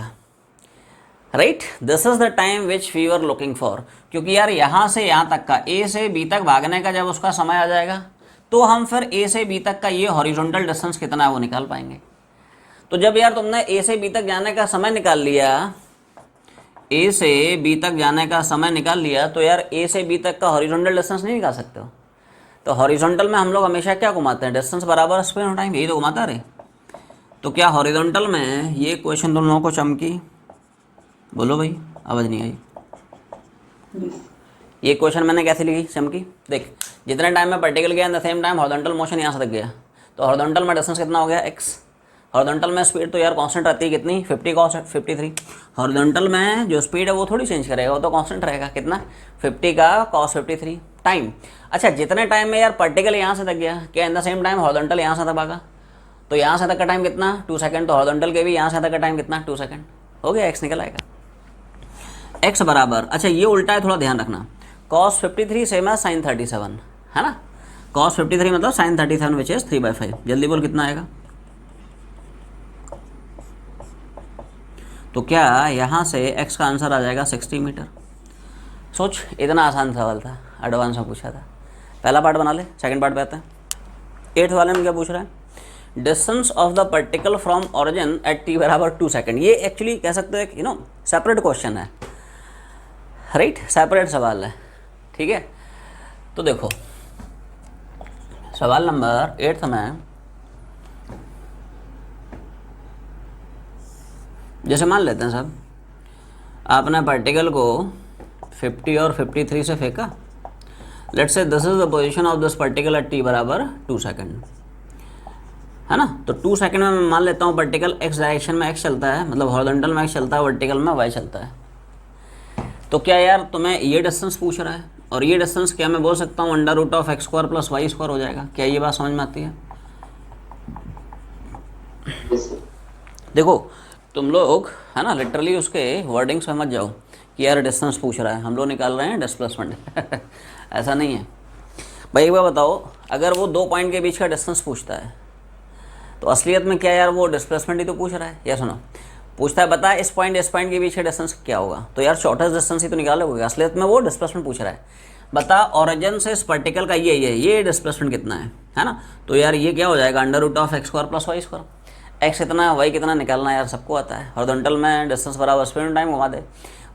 Right, this is the time which we were looking for. क्योंकि यार यहाँ से यहाँ तक का, ए से बी तक भागने का जब उसका समय आ जाएगा तो हम फिर ए से बी तक का ये हॉरिजॉन्टल डिस्टेंस कितना है वो निकाल पाएंगे। तो जब यार तुमने ए से बी तक जाने का समय निकाल लिया, ए से बी तक जाने का समय निकाल लिया, तो यार ए से बी तक का हॉरिजॉन्टल डिस्टेंस नहीं निकाल सकते हो। तो हॉरिजॉन्टल में हम लोग हमेशा क्या घुमाते हैं, डिस्टेंस बराबर स्पेस ऑफ टाइम, यही तो घुमाता रहे। तो क्या हॉरिजॉन्टल में ये क्वेश्चन तुम लोगों को चमकी? बोलो भाई, आवाज़ नहीं आई। ये क्वेश्चन मैंने कैसे लिखी चमकी? देख, जितने टाइम में पार्टिकल गया इन the same time horizontal motion यहाँ से तक गया, तो हॉरिजॉन्टल में डिस्टेंस कितना हो गया, x। हॉरिजॉन्टल में स्पीड तो यार कांस्टेंट रहती है, कितनी, 50 cos 53। हॉरिजॉन्टल में जो स्पीड है वो थोड़ी चेंज करेगा, वो तो कांस्टेंट रहेगा, कितना, 50 का cos 53 टाइम। अच्छा, जितने टाइम में यार पार्टिकल यहाँ से तक गया, क्या इन द सेम टाइम हॉरिजॉन्टल यहाँ से तक भागा, तो यहाँ से तक का टाइम कितना, 2 सेकंड। तो हॉरिजॉन्टल के भी यहाँ से तक का टाइम कितना, 2 सेकंड। हो गया, x निकल आएगा। x बराबर, अच्छा ये उल्टा है, थोड़ा ध्यान रखना, cos 53 सेम है sin 37, है ना। cos 53 मतलब sin 37 विच इज 3/5। जल्दी बोल कितना आएगा। तो क्या यहाँ से x का आंसर आ जाएगा 60 मीटर। सोच, इतना आसान सवाल था, एडवांस में पूछा था। पहला पार्ट बना ले, सेकंड पार्ट पे आते हैं। 8th वाले में क्या पूछ रहा है, distance of the particle from origin at t बराबर 2 सेकंड। ये एक्चुअली कह सकते हो सेपरेट क्वेश्चन है, राइट, सेपरेट सवाल है, ठीक है। तो देखो सवाल नंबर 8 में, जैसे मान लेते हैं साहब, आपने पार्टिकल को 50 और 53 से फेंका। Let's say this is the position of this particle at t बराबर 2 सेकंड, है ना। तो 2 सेकंड में मैं मान लेता हूँ पार्टिकल x डायरेक्शन में x चलता है, मतलब हॉरिजॉन्टल में x चलता है, वर्टिकल में y चलता है। तो क्या यार तुम्हें ये डिस्टेंस पूछ रहा है, और ये डिस्टेंस क्या मैं बोल सकता हूँ √(x² + y² हो जाएगा। क्या ये बात समझ में आती है? देखो तुम लोग, है ना, लिटरली उसके वर्डिंग से मत जाओ कि यार डिस्टेंस पूछ रहा है, हम लोग निकाल रहे हैं डिस्प्लेसमेंट ऐसा नहीं है भाई। एक बार बताओ, अगर वो 2 पॉइंट के बीच का डिस्टेंस पूछता है तो असलियत में क्या यार वो डिस्प्लेसमेंट ही तो पूछ रहा है। या सुनो, पूछता है बता इस पॉइंट के बीच का डिस्टेंस क्या होगा, तो यार शॉर्टेस्ट डिस्टेंस ही तो निकालोगे। असलियत में वो डिस्प्लेसमेंट पूछ रहा है, बता ओरिजिन से इस पार्टिकल का ये डिस्प्लेसमेंट कितना है ना। तो यार ये क्या हो जाएगा, √(x² + y²। x कितना, y कितना निकालना यार सबको आता है। हॉरिजॉन्टल में डिस्टेंस बराबर स्पीड ऑफ टाइम घुमा दे,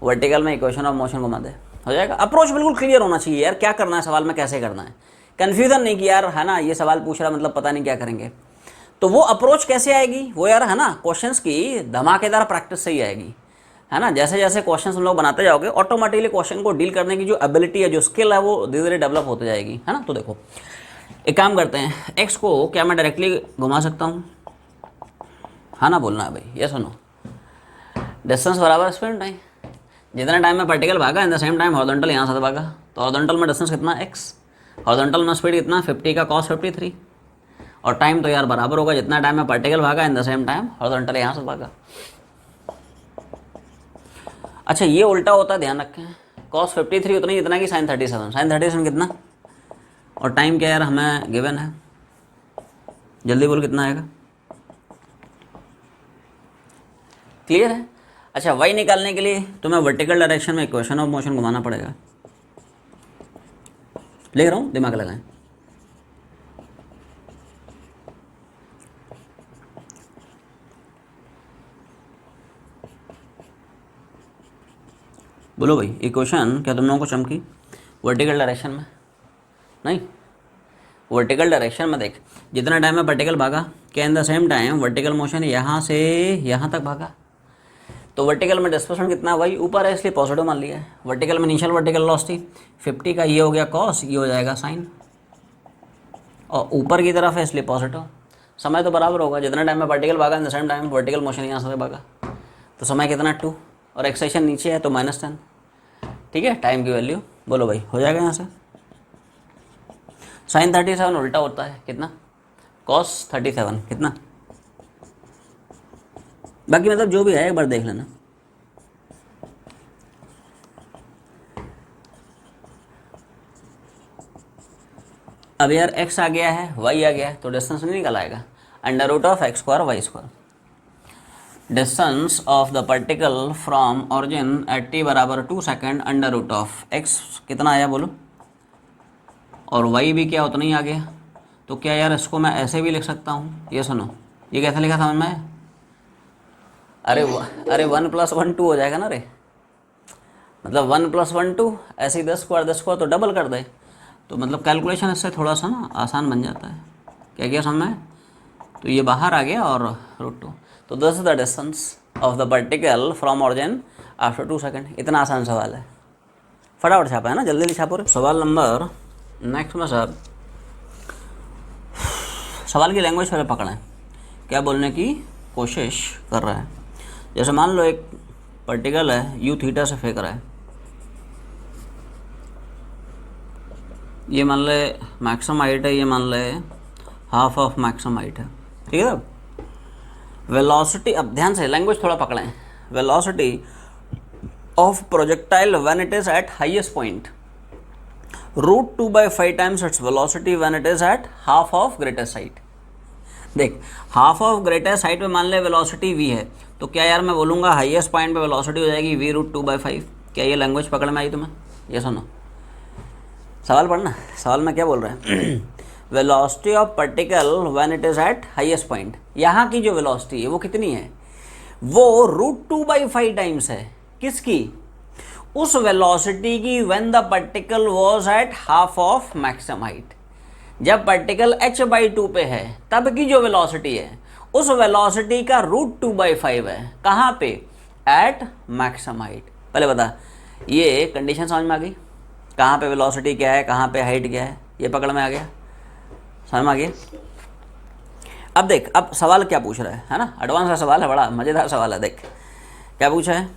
वर्टिकल में इक्वेशन ऑफ मोशन घुमा दे, हो जाएगा। अप्रोच बिल्कुल क्लियर होना चाहिए यार, क्या करना है सवाल में, कैसे करना है, कन्फ्यूजन नहीं कि यार, है ना, ये सवाल पूछ रहा मतलब पता नहीं क्या करेंगे। तो वो अप्रोच कैसे आएगी, वो यार, है ना, क्वेश्चंस की धमाकेदार प्रैक्टिस से ही आएगी, है ना। जैसे जैसे क्वेश्चंस हम लोग बनाते जाओगे, ऑटोमेटिकली क्वेश्चन को डील करने की जो एबिलिटी है, जो स्किल है, वो धीरे धीरे डेवलप होती जाएगी, है ना। तो देखो एक काम करते हैं, एक्स को क्या मैं डायरेक्टली घुमा सकता हूँ, हाँ ना बोलना है भाई, ये सुनो, डिस्टेंस बराबर स्पीड टाइम। जितना टाइम में पार्टिकल भागा in the same time horizontal यहाँ से भागा, तो हॉरिजॉन्टल में डिस्टेंस कितना, एक्स। हॉरिजॉन्टल में स्पीड कितना, 50 का cos 53, और टाइम तो यार बराबर होगा, जितना टाइम में पार्टिकल भागा in the same time horizontal यहाँ से भागा। अच्छा ये उल्टा होता है, ध्यान रखें, cos 53 उतना ही जितना कि sin 37। sin 37 कितना, और टाइम क्या यार हमें गिवन है, जल्दी बोल कितना आएगा, क्लियर है। अच्छा y निकालने के लिए तुम्हें वर्टिकल डायरेक्शन में इक्वेशन ऑफ मोशन घुमाना पड़ेगा, लिख रहा हूँ, दिमाग लगाएं। बोलो भाई, इक्वेशन क्या तुम लोगों को चमकी वर्टिकल डायरेक्शन में? नहीं, वर्टिकल डायरेक्शन में देख, जितना टाइम में पार्टिकल भागा, क्या इन the same time vertical motion यहाँ से यहाँ तक भागा, तो वर्टिकल में डिस्प्लेसमेंट कितना, वही ऊपर है इसलिए पॉजिटिव मान लिया है। वर्टिकल में इनिशियल वर्टिकल लॉस थी 50 का, ये हो गया कॉस, ये हो जाएगा साइन, और ऊपर की तरफ है इसलिए पॉजिटिव। समय तो बराबर होगा, जितना टाइम में पार्टिकल भागा in the same time vertical motion यहाँ से भागा, तो समय कितना 2, और एक्सेशन नीचे है तो -10, ठीक है। टाइम की वैल्यू बोलो भाई, हो जाएगा यहाँ से। sin 37 उल्टा होता है कितना, cos 37 कितना, बाकी मतलब जो भी है एक बार देख लेना। अब यार x आ गया है, y आ गया है, तो डिस्टेंस नहीं निकल आएगा, √(x², y²। Distance of the particle from origin at t बराबर 2 second under root of x कितना आया बोलो, और वाई भी क्या उतना ही आ गया। तो क्या यार इसको मैं ऐसे भी लिख सकता हूँ, ये सुनो, ये कैसे लिखा समझ में आया? अरे 1+1 2 हो जाएगा ना रे, मतलब 1+1 2, ऐसे ही 10 स्क्वायर तो डबल कर दे, तो मतलब कैलकुलेशन इससे थोड़ा सा ना आसान बन जाता है। क्या क्या समझ में आया? तो ये बाहर आ गया और √2, तो this is the distance of the particle from origin after 2 second. इतना आसान सवाल है, फटाफट छापा है ना, जल्दी जल्दी छापो रे। सवाल नंबर नेक्स्ट में सर, सवाल की लैंग्वेज पहले पकड़ें, क्या बोलने की कोशिश कर रहा है। जैसे मान लो एक पार्टिकल है यू थीटा से फेंक रहा है, ये मान ले मैक्सिमम हाइट है, ये मान ले हाफ ऑफ मैक्सिमम हाइट है, ठीक है। वेलोसिटी, अब ध्यान से लैंग्वेज थोड़ा पकड़ें, velocity of projectile when it is eight highest point √2/5 times its velocity when it is at half of greatest height. देख हाफ ऑफ ग्रेटेस्ट हाइट पे मान ले वेलोसिटी v है, तो क्या यार मैं बोलूँगा हाईएस्ट पॉइंट पे वेलोसिटी हो जाएगी v√2/5। क्या ये लैंग्वेज पकड़ में आई तुम्हें? ये सुनो सवाल पढ़ना, सवाल में क्या बोल रहे हैं velocity of particle when it is eight highest point, यहाँ की जो वेलोसिटी है वो कितनी है, वो √2/5 टाइम्स है किसकी, उस वेलोसिटी की when the particle was at half of maximum height. जब पार्टिकल h/2 पे है तब की जो वेलोसिटी है उस वेलोसिटी का √2/5 है, कहाँ पे, एट मैक्सिमम हाइट। पहले बता ये कंडीशन समझ में आ गई, कहाँ पे वेलोसिटी क्या है, कहाँ पे हाइट क्या है, ये पकड़ में आ गया, समझ में आ गया। अब देख अब सवाल क्या पूछ रहा है ना, एडवांस का सवाल है, बड़ा मज़ेदार सवाल है। देख क्या पूछा है,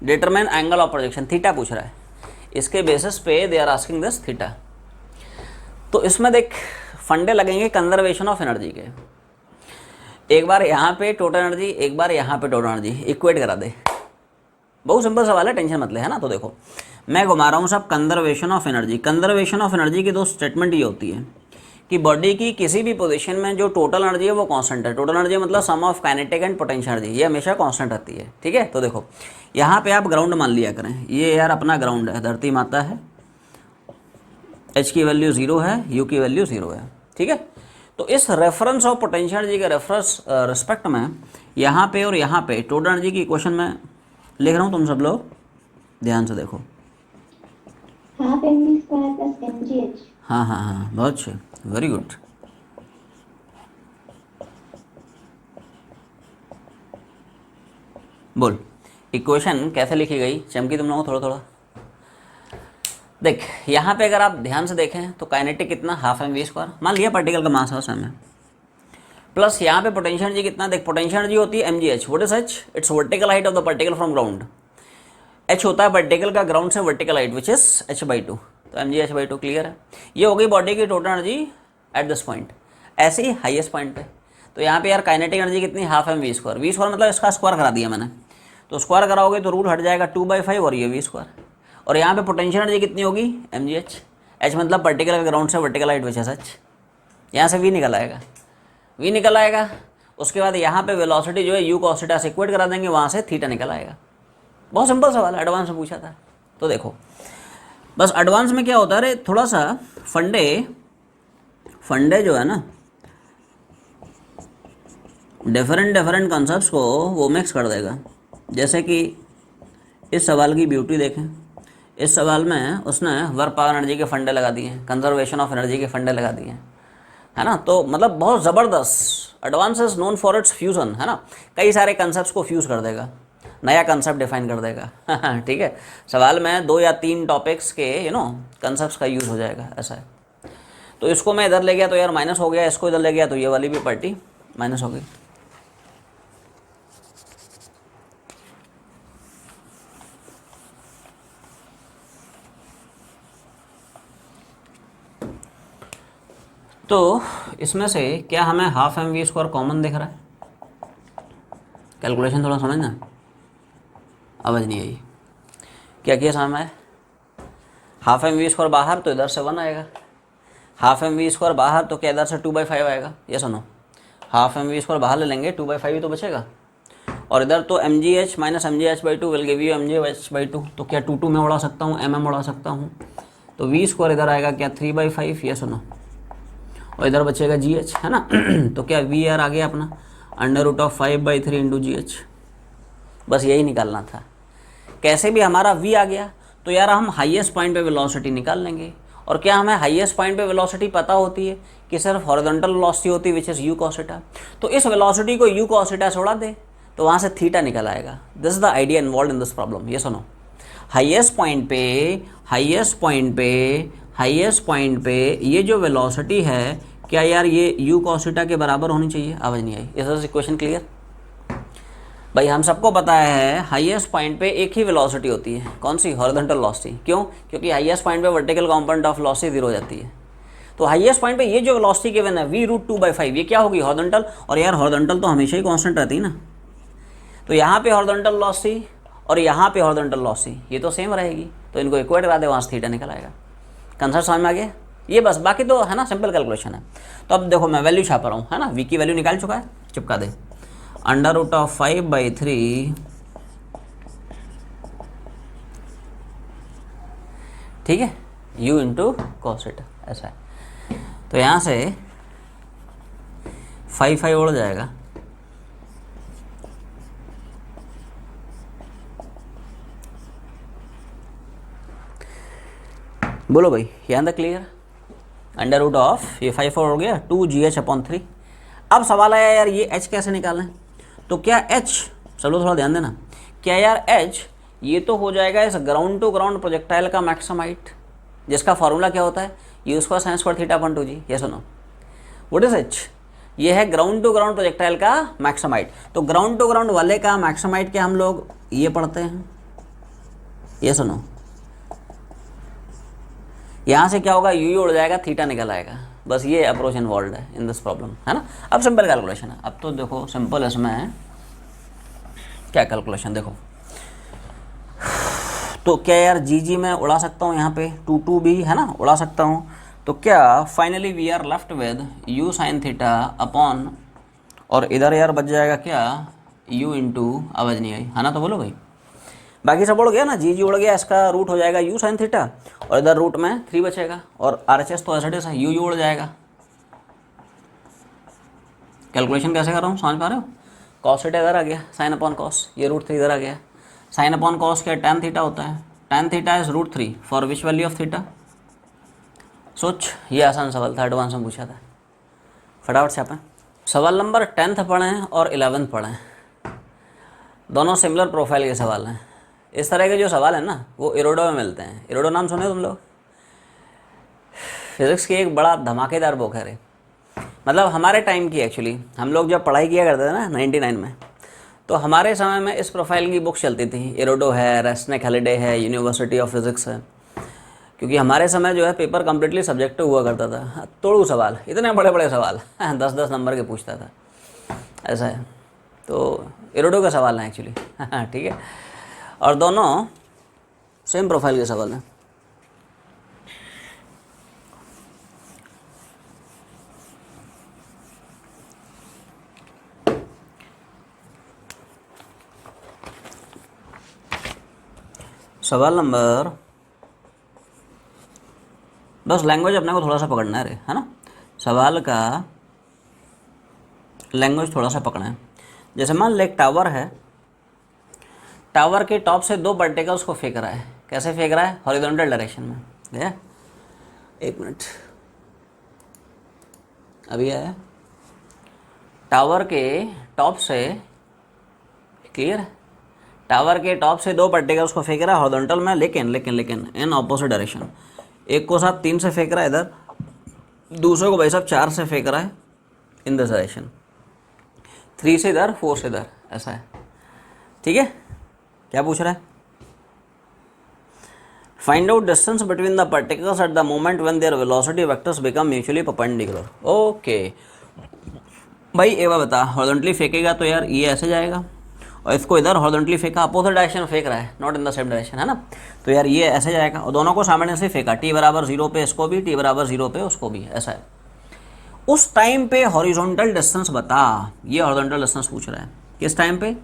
determine angle of projection, theta पूछ रहा है, इसके बेसिस पे they are asking this theta. तो इसमें देख फंडे लगेंगे कंजर्वेशन ऑफ एनर्जी के, एक बार यहाँ पे टोटल एनर्जी, एक बार यहाँ पे टोटल एनर्जी, इक्वेट करा दे। बहुत सिंपल सवाल है, टेंशन मत ले, है ना। तो देखो मैं घुमा रहा हूँ सब conservation of energy. Conservation of energy की दो स्टेटमेंट ये होती है कि बॉडी की किसी भी पोजीशन में जो टोटल एनर्जी है वो कांस्टेंट है। टोटल एनर्जी मतलब sum of kinetic and potential energy, ये हमेशा कांस्टेंट रहती है, ठीक है। तो देखो यहाँ पे आप ग्राउंड मान लिया करें, ये यार अपना ग्राउंड है, धरती माता है, h की वैल्यू 0 है, u की वैल्यू 0 है, ठीक है। तो इस रेफरेंस ऑफ पोटेंशियल एनर्जी के रेफरेंस रिस्पेक्ट में यहाँ पे और यहाँ पे टोटल एनर्जी की इक्वेशन में लिख रहा हूँ, तुम सब लोग ध्यान से देखो। Half mv square plus mgh। हाँ हाँ हाँ बहुत अच्छे, वेरी गुड। बोल इक्वेशन कैसे लिखी गई, चमकी तुम लोगों को थोड़ा थोड़ा। देख यहाँ पे अगर आप ध्यान से देखें तो काइनेटिक कितना, हाफ mv², मान लिया पार्टिकल का मास है उसमें, प्लस यहाँ पे पोटेंशियल एनर्जी कितना, देख पोटेंशियल एनर्जी होती है mgh, what is h, it's vertical height of the particle from ground. h होता है पार्टिकल का ग्राउंड से vertical height which is h/2, तो mgh/2 क्लियर है। ये हो गई बॉडी की total energy at this point, ऐसे ही हाईएस्ट पॉइंट पे। तो यहाँ पे यार काइनेटिक एनर्जी कितनी, हाफ mv², v² मतलब इसका स्क्वायर करा दिया मैंने, तो स्क्वायर कराओगे तो रूट हट जाएगा 2/5 और ये v²। और यहाँ पे पोटेंशियल एनर्जी कितनी होगी, mgh, h मतलब पार्टिकल का ग्राउंड से vertical height which is h, यहाँ से v निकल आएगा, v निकल आएगा। उसके बाद यहाँ पे वेलोसिटी जो है u cos थीटा से इक्वेट करा देंगे, वहाँ से थीटा निकल आएगा। बहुत सिंपल सवाल है, एडवांस में पूछा था। तो देखो बस एडवांस में क्या होता है, थोड़ा सा फंडे जो है ना डिफरेंट कॉन्सेप्ट्स को वो मिक्स कर देगा। जैसे कि इस सवाल की ब्यूटी देखें, इस सवाल में उसने वर्क पावर एनर्जी के फंडे लगा दिए हैं, कंजर्वेशन ऑफ एनर्जी के फंडे लगा दिए हैं, है ना। तो मतलब बहुत ज़बरदस्त, advance is known for its fusion, है ना, कई सारे कंसेप्ट्स को फ्यूज़ कर देगा, नया कंसेप्ट डिफाइन कर देगा ठीक है। सवाल में 2 या 3 टॉपिक्स के कंसेप्ट्स का यूज़ हो जाएगा, ऐसा है। तो इसको मैं इधर ले गया तो यार माइनस हो गया, इसको इधर ले गया तो ये वाली भी पार्टी माइनस हो गई। तो इसमें से क्या हमें हाफ mv² कॉमन दिख रहा है, कैलकुलेशन थोड़ा समझना, आवाज़ नहीं आई, क्या किया समझ में आया। हाफ mv² बाहर तो इधर से 1 आएगा, हाफ mv² बाहर तो क्या इधर से 2/5 आएगा। ये सुनो हाफ mv² बाहर ले लेंगे, 2/5 ही तो बचेगा, और इधर तो m g h minus m g h by two will give you m g h by two, तो क्या 2 में उड़ा सकता हूँ, एम उड़ा सकता हूँ, तो वी स्क्वायर इधर आएगा क्या 3/5, ये सुनो, और इधर बचेगा जी एच, है ना। तो क्या वी आर आ गया अपना √5/3 इंटू जी एच, बस यही निकालना था। कैसे भी हमारा v आ गया तो यार हम हाईएस्ट पॉइंट पे वेलोसिटी निकाल लेंगे। और क्या हमें हाईएस्ट पॉइंट पे वेलोसिटी पता होती है कि सिर्फ हॉरिजॉन्टल वेलोसिटी होती है which is u cos theta, तो इस वेलोसिटी को u cos थीटा से उड़ा दे तो वहाँ से थीटा निकल आएगा। This is the idea involve in this problem. ये सुनो, हाईएस्ट पॉइंट पे ये जो वेलोसिटी है, क्या यार ये u cos थीटा के बराबर होनी चाहिए? आवाज़ नहीं आई। Is this equation clear? भाई हम सबको पता है हाईएस्ट पॉइंट पे एक ही वेलोसिटी होती है, कौन सी? Horizontal velocity. क्यों? क्योंकि हाईएस्ट पॉइंट पे वर्टिकल कंपोनेंट ऑफ वेलोसिटी 0 हो जाती है। तो हाईएस्ट पॉइंट पे ये जो वेलोसिटी गिवन है v√2/5, ये क्या होगी? हॉरिजॉन्टल। और यार हॉरिजॉन्टल तो हमेशा ही कांस्टेंट रहती है ना, तो यहाँ पे हॉरिजॉन्टल वेलोसिटी और यहाँ पे हॉरिजॉन्टल वेलोसिटी ये तो सेम रहेगी, तो इनको इक्वेट करा दे, वहाँ से थीटा निकल आएगा। कंसेप्ट समझ में आ गया? ये बस, बाकी तो है ना सिंपल कैलकुलेशन है। तो अब देखो मैं वैल्यू छाप रहा हूँ, है ना, v की वैल्यू निकाल चुका है, चिपका दे √5/3, ठीक है, u इंटू cos थीटा, ऐसा है। तो यहाँ से 5 उड़ जाएगा, बोलो भाई, यहाँ तक क्लियर? √ ये 5 हो गया 2gh/3। अब सवाल आया यार ये h कैसे निकालें? तो क्या h, सब लोग थोड़ा ध्यान देना, क्या यार h ये तो हो जाएगा इस ग्राउंड टू ग्राउंड प्रोजेक्टाइल का मैक्सिमम हाइट, जिसका फॉर्मूला क्या होता है? u²sin²θ/2g। ये सुनो, व्हाट इज h? ये है ग्राउंड टू ग्राउंड प्रोजेक्टाइल का मैक्सिमम हाइट। तो ग्राउंड टू ग्राउंड वाले का मैक्सिमम हाइट क्या हम लोग ये पढ़ते हैं? ये सुनो, यहाँ से क्या होगा, u उड़ जाएगा, थीटा निकल आएगा। बस ये अप्रोच इन्वॉल्व है इन दिस प्रॉब्लम, है ना। अब सिंपल कैलकुलेशन है। अब तो देखो सिंपल इसमें क्या कैलकुलेशन देखो, तो क्या यार जी में उड़ा सकता हूँ, यहाँ पे 2 भी है ना, उड़ा सकता हूँ। तो क्या finally we are left with u sin theta upon, और इधर यार बच जाएगा क्या u इंटू, आवाज़ नहीं आई, है ना, तो बोलो भाई, बाकी सब उड़ गया ना, जी उड़ गया, इसका रूट हो जाएगा u sin थीटा, और इधर रूट में 3 बचेगा, और RHS तो एज इट इज है, u उड़ जाएगा। कैलकुलेशन कैसे कर रहा हूँ, समझ पा रहे हो? cos थीटा इधर आ गया, sin अपॉन cos, ये √3 इधर आ गया, sin अपॉन cos क्या tan थीटा होता है, tan theta is √3 for which value of theta? सोच, ये आसान सवाल था, एडवांस में पूछा था, फटाफट छापें। सवाल नंबर 10th पढ़ें और 11th पढ़ें, दोनों सिमिलर प्रोफाइल के सवाल हैं। इस तरह के जो सवाल है ना वो इरोडो में मिलते हैं। इरोडो नाम सुने तुम लोग? फिजिक्स की एक बड़ा धमाकेदार बुक है रे, मतलब हमारे टाइम की। एक्चुअली हम लोग जब पढ़ाई किया करते थे ना 99 में, तो हमारे समय में इस प्रोफाइल की बुक चलती थी। इरोडो है, रेस्नेक हॉलिडे है, यूनिवर्सिटी ऑफ फिजिक्स है, क्योंकि हमारे समय जो है पेपर कम्प्लीटली सब्जेक्टिव हुआ करता था, तोड़ू सवाल, इतने बड़े बड़े सवाल 10-10 नंबर के पूछता था, ऐसा है। तो इरोडो का सवाल है एक्चुअली, ठीक है, और दोनों सेम प्रोफाइल के सवाल हैं। सवाल नंबर, बस लैंग्वेज अपने को थोड़ा सा पकड़ना है रे, है ना, सवाल का लैंग्वेज थोड़ा सा पकड़ना है। जैसे मान ले एक टावर है, टावर के टॉप से 2 पार्टिकल्स को फेंक रहा है। कैसे फेंक रहा है? हॉरिजॉन्टल डायरेक्शन में। गया? एक मिनट, अभी आया। टावर के टॉप से, क्लियर है, टावर के टॉप से 2 पार्टिकल्स को फेंक रहा है हॉरिजॉन्टल में, लेकिन इन ऑपोजिट डायरेक्शन। एक को साहब 3 से फेंक रहा है इधर, दूसरे को भाई साहब 4 से फेंक रहा है इन दिस डायरेक्शन, 3 से इधर, 4 से इधर, ऐसा है, ठीक है। क्या पूछ रहा है? Find out distance between the particles at the moment when their velocity vectors become mutually perpendicular. Okay भाई, एक बार बता, हॉरिजॉन्टली फेंकेगा तो यार ये ऐसे जाएगा, और इसको इधर हॉरिजॉन्टली फेंका, अपोजिट डायरेक्शन में फेंक रहा है, not in the same direction, है ना, तो यार ये ऐसे जाएगा, और दोनों को सामने से फेंका, t = 0 पे इसको भी, t = 0 पे उसको भी, ऐसा है। उस टाइम पे हॉरिजॉन्टल डिस्टेंस बता, ये हॉरिजॉन्टल डिस्टेंस पूछ रहा है, किस टाइम पे?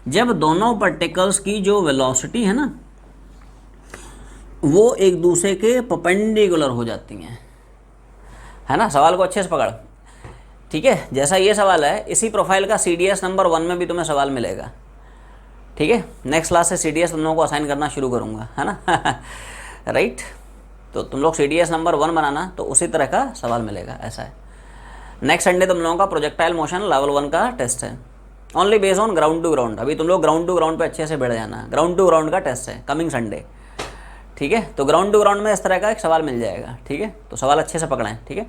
जब दोनों पार्टिकल्स की जो वेलोसिटी है ना वो एक दूसरे के परपेंडिकुलर हो जाती हैं, है ना। सवाल को अच्छे से पकड़, ठीक है। जैसा ये सवाल है इसी प्रोफाइल का CDS नंबर 1 में भी तुम्हें सवाल मिलेगा, ठीक है। नेक्स्ट क्लास से CDS तुम लोगों को असाइन करना शुरू करूँगा, है ना राइट। तो तुम लोग CDS नंबर 1 बनाना, तो उसी तरह का सवाल मिलेगा, ऐसा है। नेक्स्ट संडे तुम लोगों का प्रोजेक्टाइल मोशन लेवल 1 का टेस्ट है, only based on ground to ground. अभी तुम लोग ग्राउंड टू ग्राउंड पे अच्छे से बैठ जाना, ग्राउंड टू ग्राउंड का टेस्ट है कमिंग संडे, ठीक है। तो ग्राउंड टू ग्राउंड में इस तरह का एक सवाल मिल जाएगा, ठीक है। तो सवाल अच्छे से पकड़ें, ठीक है।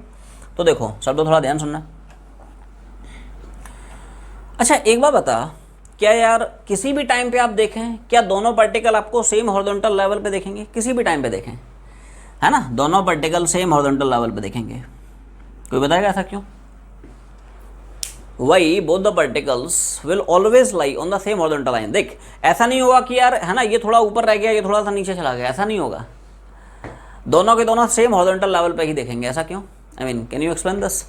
तो देखो सब लोग थोड़ा ध्यान सुनना। अच्छा एक बात बता, क्या यार किसी भी टाइम पे आप देखें, क्या दोनों पार्टिकल आपको सेम हॉरिजॉन्टल लेवल पे देखेंगे? किसी भी टाइम पे देखें, है ना, दोनों पार्टिकल सेम हॉरिजॉन्टल लेवल पे देखेंगे। कोई बताएगा ऐसा क्यों? वही both the particles will always lie on the same horizontal line. देख ऐसा नहीं होगा कि यार, है ना, ये थोड़ा ऊपर रह गया, ये थोड़ा सा नीचे चला गया, ऐसा नहीं होगा। दोनों के दोनों सेम हॉरिजॉन्टल लेवल पे ही देखेंगे। ऐसा क्यों? I mean can you explain this?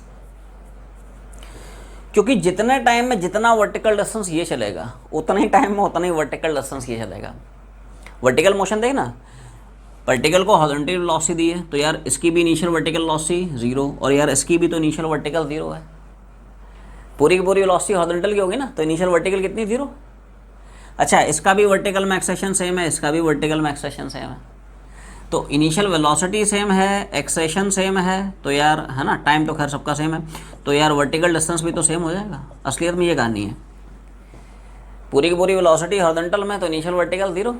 क्योंकि जितने टाइम में जितना वर्टिकल डिस्टेंस ये चलेगा, उतना ही टाइम में उतना ही वर्टिकल डिस्टेंस ये चलेगा। वर्टिकल मोशन देख ना, पार्टिकल को हॉरिजॉन्टल वेलोसिटी दी है, तो यार इसकी भी इनिशियल वर्टिकल वेलोसिटी 0, और यार इसकी भी तो इनिशियल वर्टिकल 0 है। पूरी की पूरी वेलोसिटी हॉरिजॉन्टल की होगी ना, तो इनिशियल वर्टिकल कितनी? 0। अच्छा इसका भी वर्टिकल में एक्सेशन सेम है, इसका भी वर्टिकल में एक्सेशन सेम है, तो इनिशियल वेलोसिटी सेम है, एक्सेशन सेम है, तो यार, है ना, टाइम तो खैर सबका सेम है, तो यार वर्टिकल डिस्टेंस भी तो सेम हो जाएगा। असलियत में ये कहानी है। पूरी की पूरी वेलोसिटी हॉरिजॉन्टल में, तो इनिशियल वर्टिकल 0।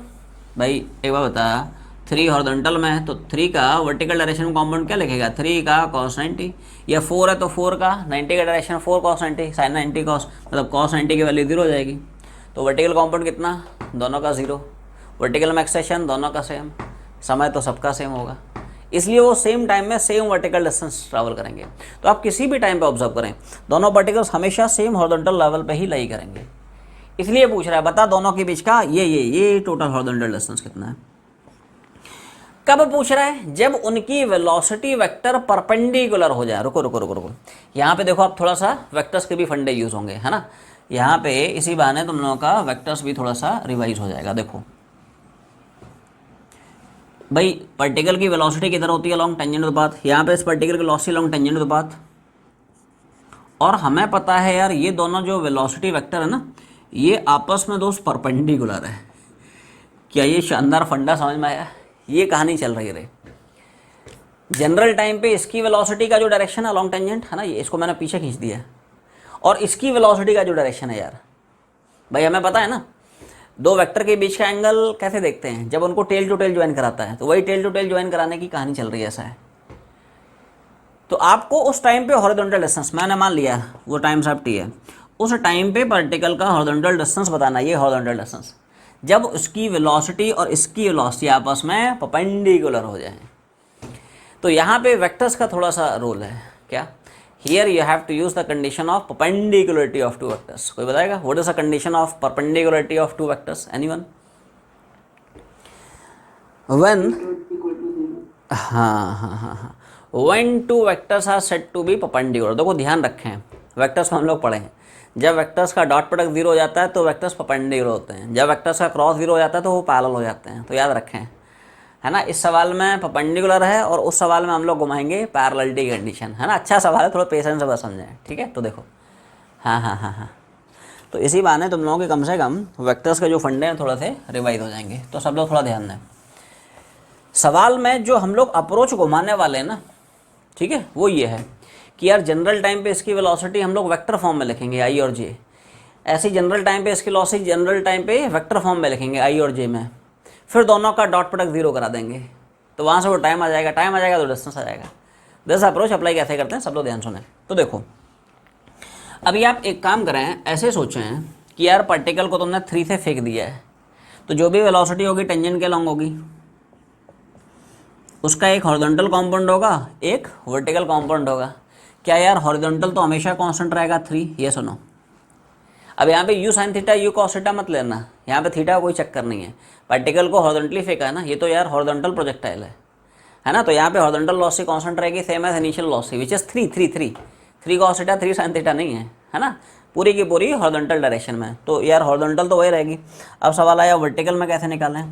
भाई एक बार बता, 3 हॉरिजॉन्टल में है तो 3 का वर्टिकल डायरेक्शन कॉम्पोनेंट क्या लिखेगा? 3 का cos 90, या 4 है तो 4 का 90 का डायरेक्शन 4 cos 90, sin 90 cos, मतलब cos 90 की वैल्यू 0 हो जाएगी। तो वर्टिकल कॉम्पोनेंट कितना? दोनों का 0। वर्टिकल में एक्सेशन दोनों का सेम, समय तो सबका सेम होगा, इसलिए वो सेम टाइम में सेम वर्टिकल डिस्टेंस ट्रैवल करेंगे। तो आप किसी भी टाइम पे ऑब्जर्व करें, दोनों पार्टिकल्स हमेशा सेम हॉरिजॉन्टल लेवल पे ही लाई करेंगे। इसलिए पूछ रहा है, बता दोनों के बीच का ये टोटल हॉरिजॉन्टल डिस्टेंस कितना है। कब पूछ रहा है? जब उनकी वेलोसिटी वेक्टर परपेंडिकुलर हो जाए। रुको, यहाँ पे देखो, आप थोड़ा सा वेक्टर्स के भी फंडे यूज होंगे, है ना। यहाँ पे इसी बहाने तुम लोगों का वेक्टर्स भी थोड़ा सा रिवाइज हो जाएगा। देखो भाई, पार्टिकल की वेलोसिटी किधर होती है? Long tangent of the path. यहाँ पे इस पार्टिकल की velocity long tangent of the path, और हमें पता है यार ये दोनों जो वेलोसिटी वेक्टर है ना, ये आपस में दोस्त परपेंडिकुलर है। क्या ये शानदार फंडा समझ में आया? ये कहानी चल रही है। जनरल टाइम पे इसकी वेलोसिटी का जो डायरेक्शन है लॉन्ग टेंजेंट, है ना, ये इसको मैंने पीछे खींच दिया है, और इसकी वेलोसिटी का जो डायरेक्शन है यार, भाई हमें पता है ना, दो वेक्टर के बीच का एंगल कैसे देखते हैं? जब उनको टेल टू टेल ज्वाइन कराता है, तो वही टेल टू टेल ज्वाइन कराने की कहानी चल रही है, ऐसा है। तो आपको उस टाइम पे हॉरिजॉन्टल डिस्टेंस, मैंने मान लिया वो टाइम ऑफ टी है, उस टाइम पे पार्टिकल का हॉरिजॉन्टल डिस्टेंस बताना। ये हॉरिजॉन्टल डिस्टेंस जब उसकी वेलोसिटी और इसकी वेलोसिटी आपस में परपेंडिकुलर हो जाए। तो यहाँ पे वेक्टर्स का थोड़ा सा रोल है। क्या? Here you have to use the condition of perpendicularity of two vectors. कोई बताएगा what is the condition of perpendicularity of two vectors? Anyone? When हाँ when two vectors are said to be perpendicular. देखो ध्यान रखें, vectors में हम लोग पढ़े हैं, जब वेक्टर्स का डॉट प्रोडक्ट 0 हो जाता है तो वेक्टर्स परपेंडिकुलर होते हैं, जब वेक्टर्स का क्रॉस 0 हो जाता है तो वो पैरेलल हो जाते हैं। तो याद रखें, है ना। इस सवाल में परपेंडिकुलर है और उस सवाल में हम लोग घुमाएंगे पैरेललिटी कंडीशन, है ना। अच्छा सवाल है, थोड़ा पेशेंस से बस समझें, ठीक है। तो देखो हाँ, तो इसी बहाने तुम लोगों के कम से कम वेक्टर्स के जो फंडे हैं थोड़ा से रिवाइज हो जाएंगे। तो सब लोग थोड़ा ध्यान दें। सवाल में जो हम लोग अप्रोच घुमाने वाले हैं ना, ठीक है, वो ये है कि यार जनरल टाइम पे इसकी वेलोसिटी हम लोग वेक्टर फॉर्म में लिखेंगे आई और जे, ऐसी जनरल टाइम पे इसकी वेलोसिटी जनरल टाइम पे वेक्टर फॉर्म में लिखेंगे आई और जे में, फिर दोनों का डॉट प्रोडक्ट 0 करा देंगे, तो वहाँ से वो टाइम आ जाएगा, टाइम आ जाएगा तो डिस्टेंस आ जाएगा। दिस अप्रोच अप्लाई कैसे करते हैं सब लोग ध्यान सुने। तो देखो अभी आप एक काम करें, ऐसे सोचें कि यार पार्टिकल को तुमने 3 से फेंक दिया है, तो जो भी वेलोसिटी होगी टेंजेंट के लॉन्ग होगी, उसका एक हॉरिजॉन्टल कंपोनेंट होगा, एक वर्टिकल कंपोनेंट होगा। क्या यार हॉरिजॉन्टल तो हमेशा कांस्टेंट रहेगा 3? ये सुनो, अब यहाँ पे you sine theta you cos theta मत लेना, यहाँ पे थीटा का कोई चक्कर नहीं है। पार्टिकल को हॉरिजॉन्टली फेंका है ना, ये तो यार हॉरिजॉन्टल प्रोजेक्टाइल है ना। तो यहाँ पे हॉरिजॉन्टल वेलोसिटी कांस्टेंट रहेगी, same as initial velocity which is 3 cos theta 3 sine theta नहीं है ना। पूरी की पूरी हॉरिजॉन्टल डायरेक्शन में। तो यार हॉरिजॉन्टल तो वही रहेगी। अब सवाल आया वर्टिकल में कैसे निकालें।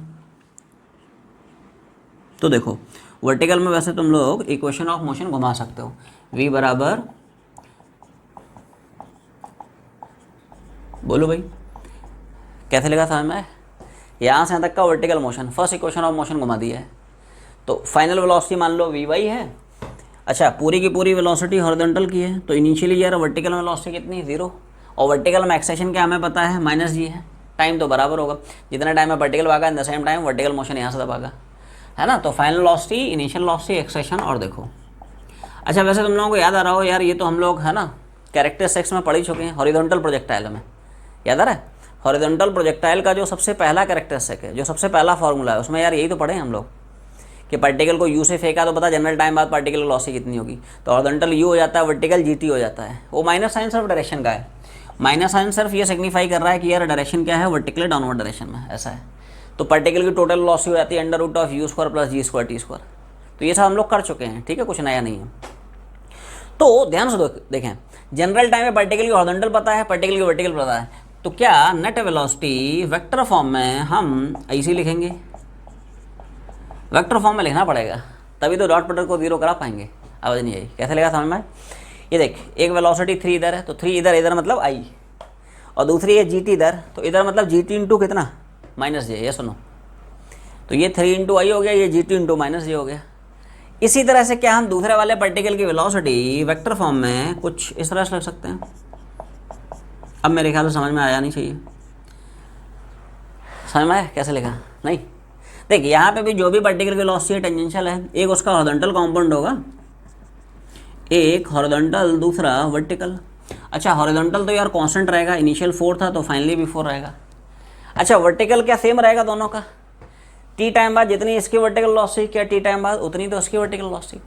तो देखो वर्टिकल में वैसे तुम लोग इक्वेशन ऑफ मोशन घुमा सकते हो। v बराबर, बोलो भाई कैसे लगा समझ में। यहाँ से यहाँ तक का vertical motion, first equation of motion घुमा दिया है। तो फाइनल वेलोसिटी मान लो vy है। अच्छा पूरी की पूरी वेलोसिटी हॉरिजॉन्टल की है, तो इनिशियली यार वर्टिकल वेलोसिटी कितनी, 0। और वर्टिकल में एक्सेशन क्या हमें पता है, -g है। टाइम तो बराबर होगा, जितना टाइम में वर्टिकल भागा in the same time vertical motion यहाँ से भागा, है ना। तो final velocity, initial velocity, acceleration. और देखो अच्छा वैसे तुम लोगों को याद आ रहा हो यार, ये तो हम लोग है ना कैरेक्टरिस्टिक्स में पढ़ ही चुके हैं हॉरिजॉन्टल प्रोजेक्टाइल में, याद आ रहा है। हॉरिजॉन्टल प्रोजेक्टाइल का जो सबसे पहला कैरेक्टरिस्टिक है, जो सबसे पहला फॉर्मूला है, उसमें यार यही तो पढ़े हम लोग कि पार्टिकल को यू से फेंका तो पता जनरल टाइम बाद पार्टिकल वेलोसिटी कितनी होगी। तो हॉरिजॉन्टल यू हो जाता है, वर्टिकल जीटी हो जाता है। वो माइनस साइन सिर्फ डायरेक्शन का है, माइनस साइन सिर्फ ये सिग्निफाई कर रहा है कि यार डायरेक्शन क्या है, वर्टिकल डाउनवर्ड डायरेक्शन में, ऐसा है। तो पार्टिकल की टोटल वेलोसिटी हो जाती है √u² + g²t²। तो ये सब हम लोग कर चुके हैं, ठीक है, कुछ नया नहीं है। तो ध्यान से देखें, जनरल टाइम में पार्टिकल की हॉरिजॉन्टल पता है, पार्टिकल की वर्टिकल पता है, तो क्या नेट वेलोसिटी वेक्टर फॉर्म में हम ऐसे ही लिखेंगे, वेक्टर फॉर्म में लिखना पड़ेगा, तभी तो डॉट प्रोडक्ट को 0 करा पाएंगे। आवाज़ नहीं आई, कैसे लगा समझ में। ये देख एक वेलोसिटी 3 इधर है, तो 3 इधर, इधर मतलब i, और दूसरी है gt इधर, तो इधर मतलब gt इंटू कितना, -j। ये सुनो, तो ये 3 इंटू आई हो गया, ये gt इंटू -j हो गया। इसी तरह से क्या हम दूसरे वाले पार्टिकल की वेलोसिटी वेक्टर फॉर्म में कुछ इस तरह से लिख सकते हैं। अब मेरे ख्याल से समझ में आया नहीं चाहिए, समझ में आया कैसे लिखा, नहीं। देख यहाँ पे भी जो भी पार्टिकल की वेलोसिटी टेंजेंशियल है, एक उसका हॉरिजॉन्टल कंपोनेंट होगा, एक हॉरिजॉन्टल दूसरा वर्टिकल। अच्छा हॉरिजॉन्टल तो यार कांस्टेंट रहेगा, इनिशियल 4 था तो फाइनली भी 4 रहेगा। अच्छा वर्टिकल क्या सेम रहेगा दोनों का, टी टाइम बाद जितनी इसकी वर्टिकल वेलोसिटी, क्या टी टाइम बाद उतनी तो उसकी vertical velocity.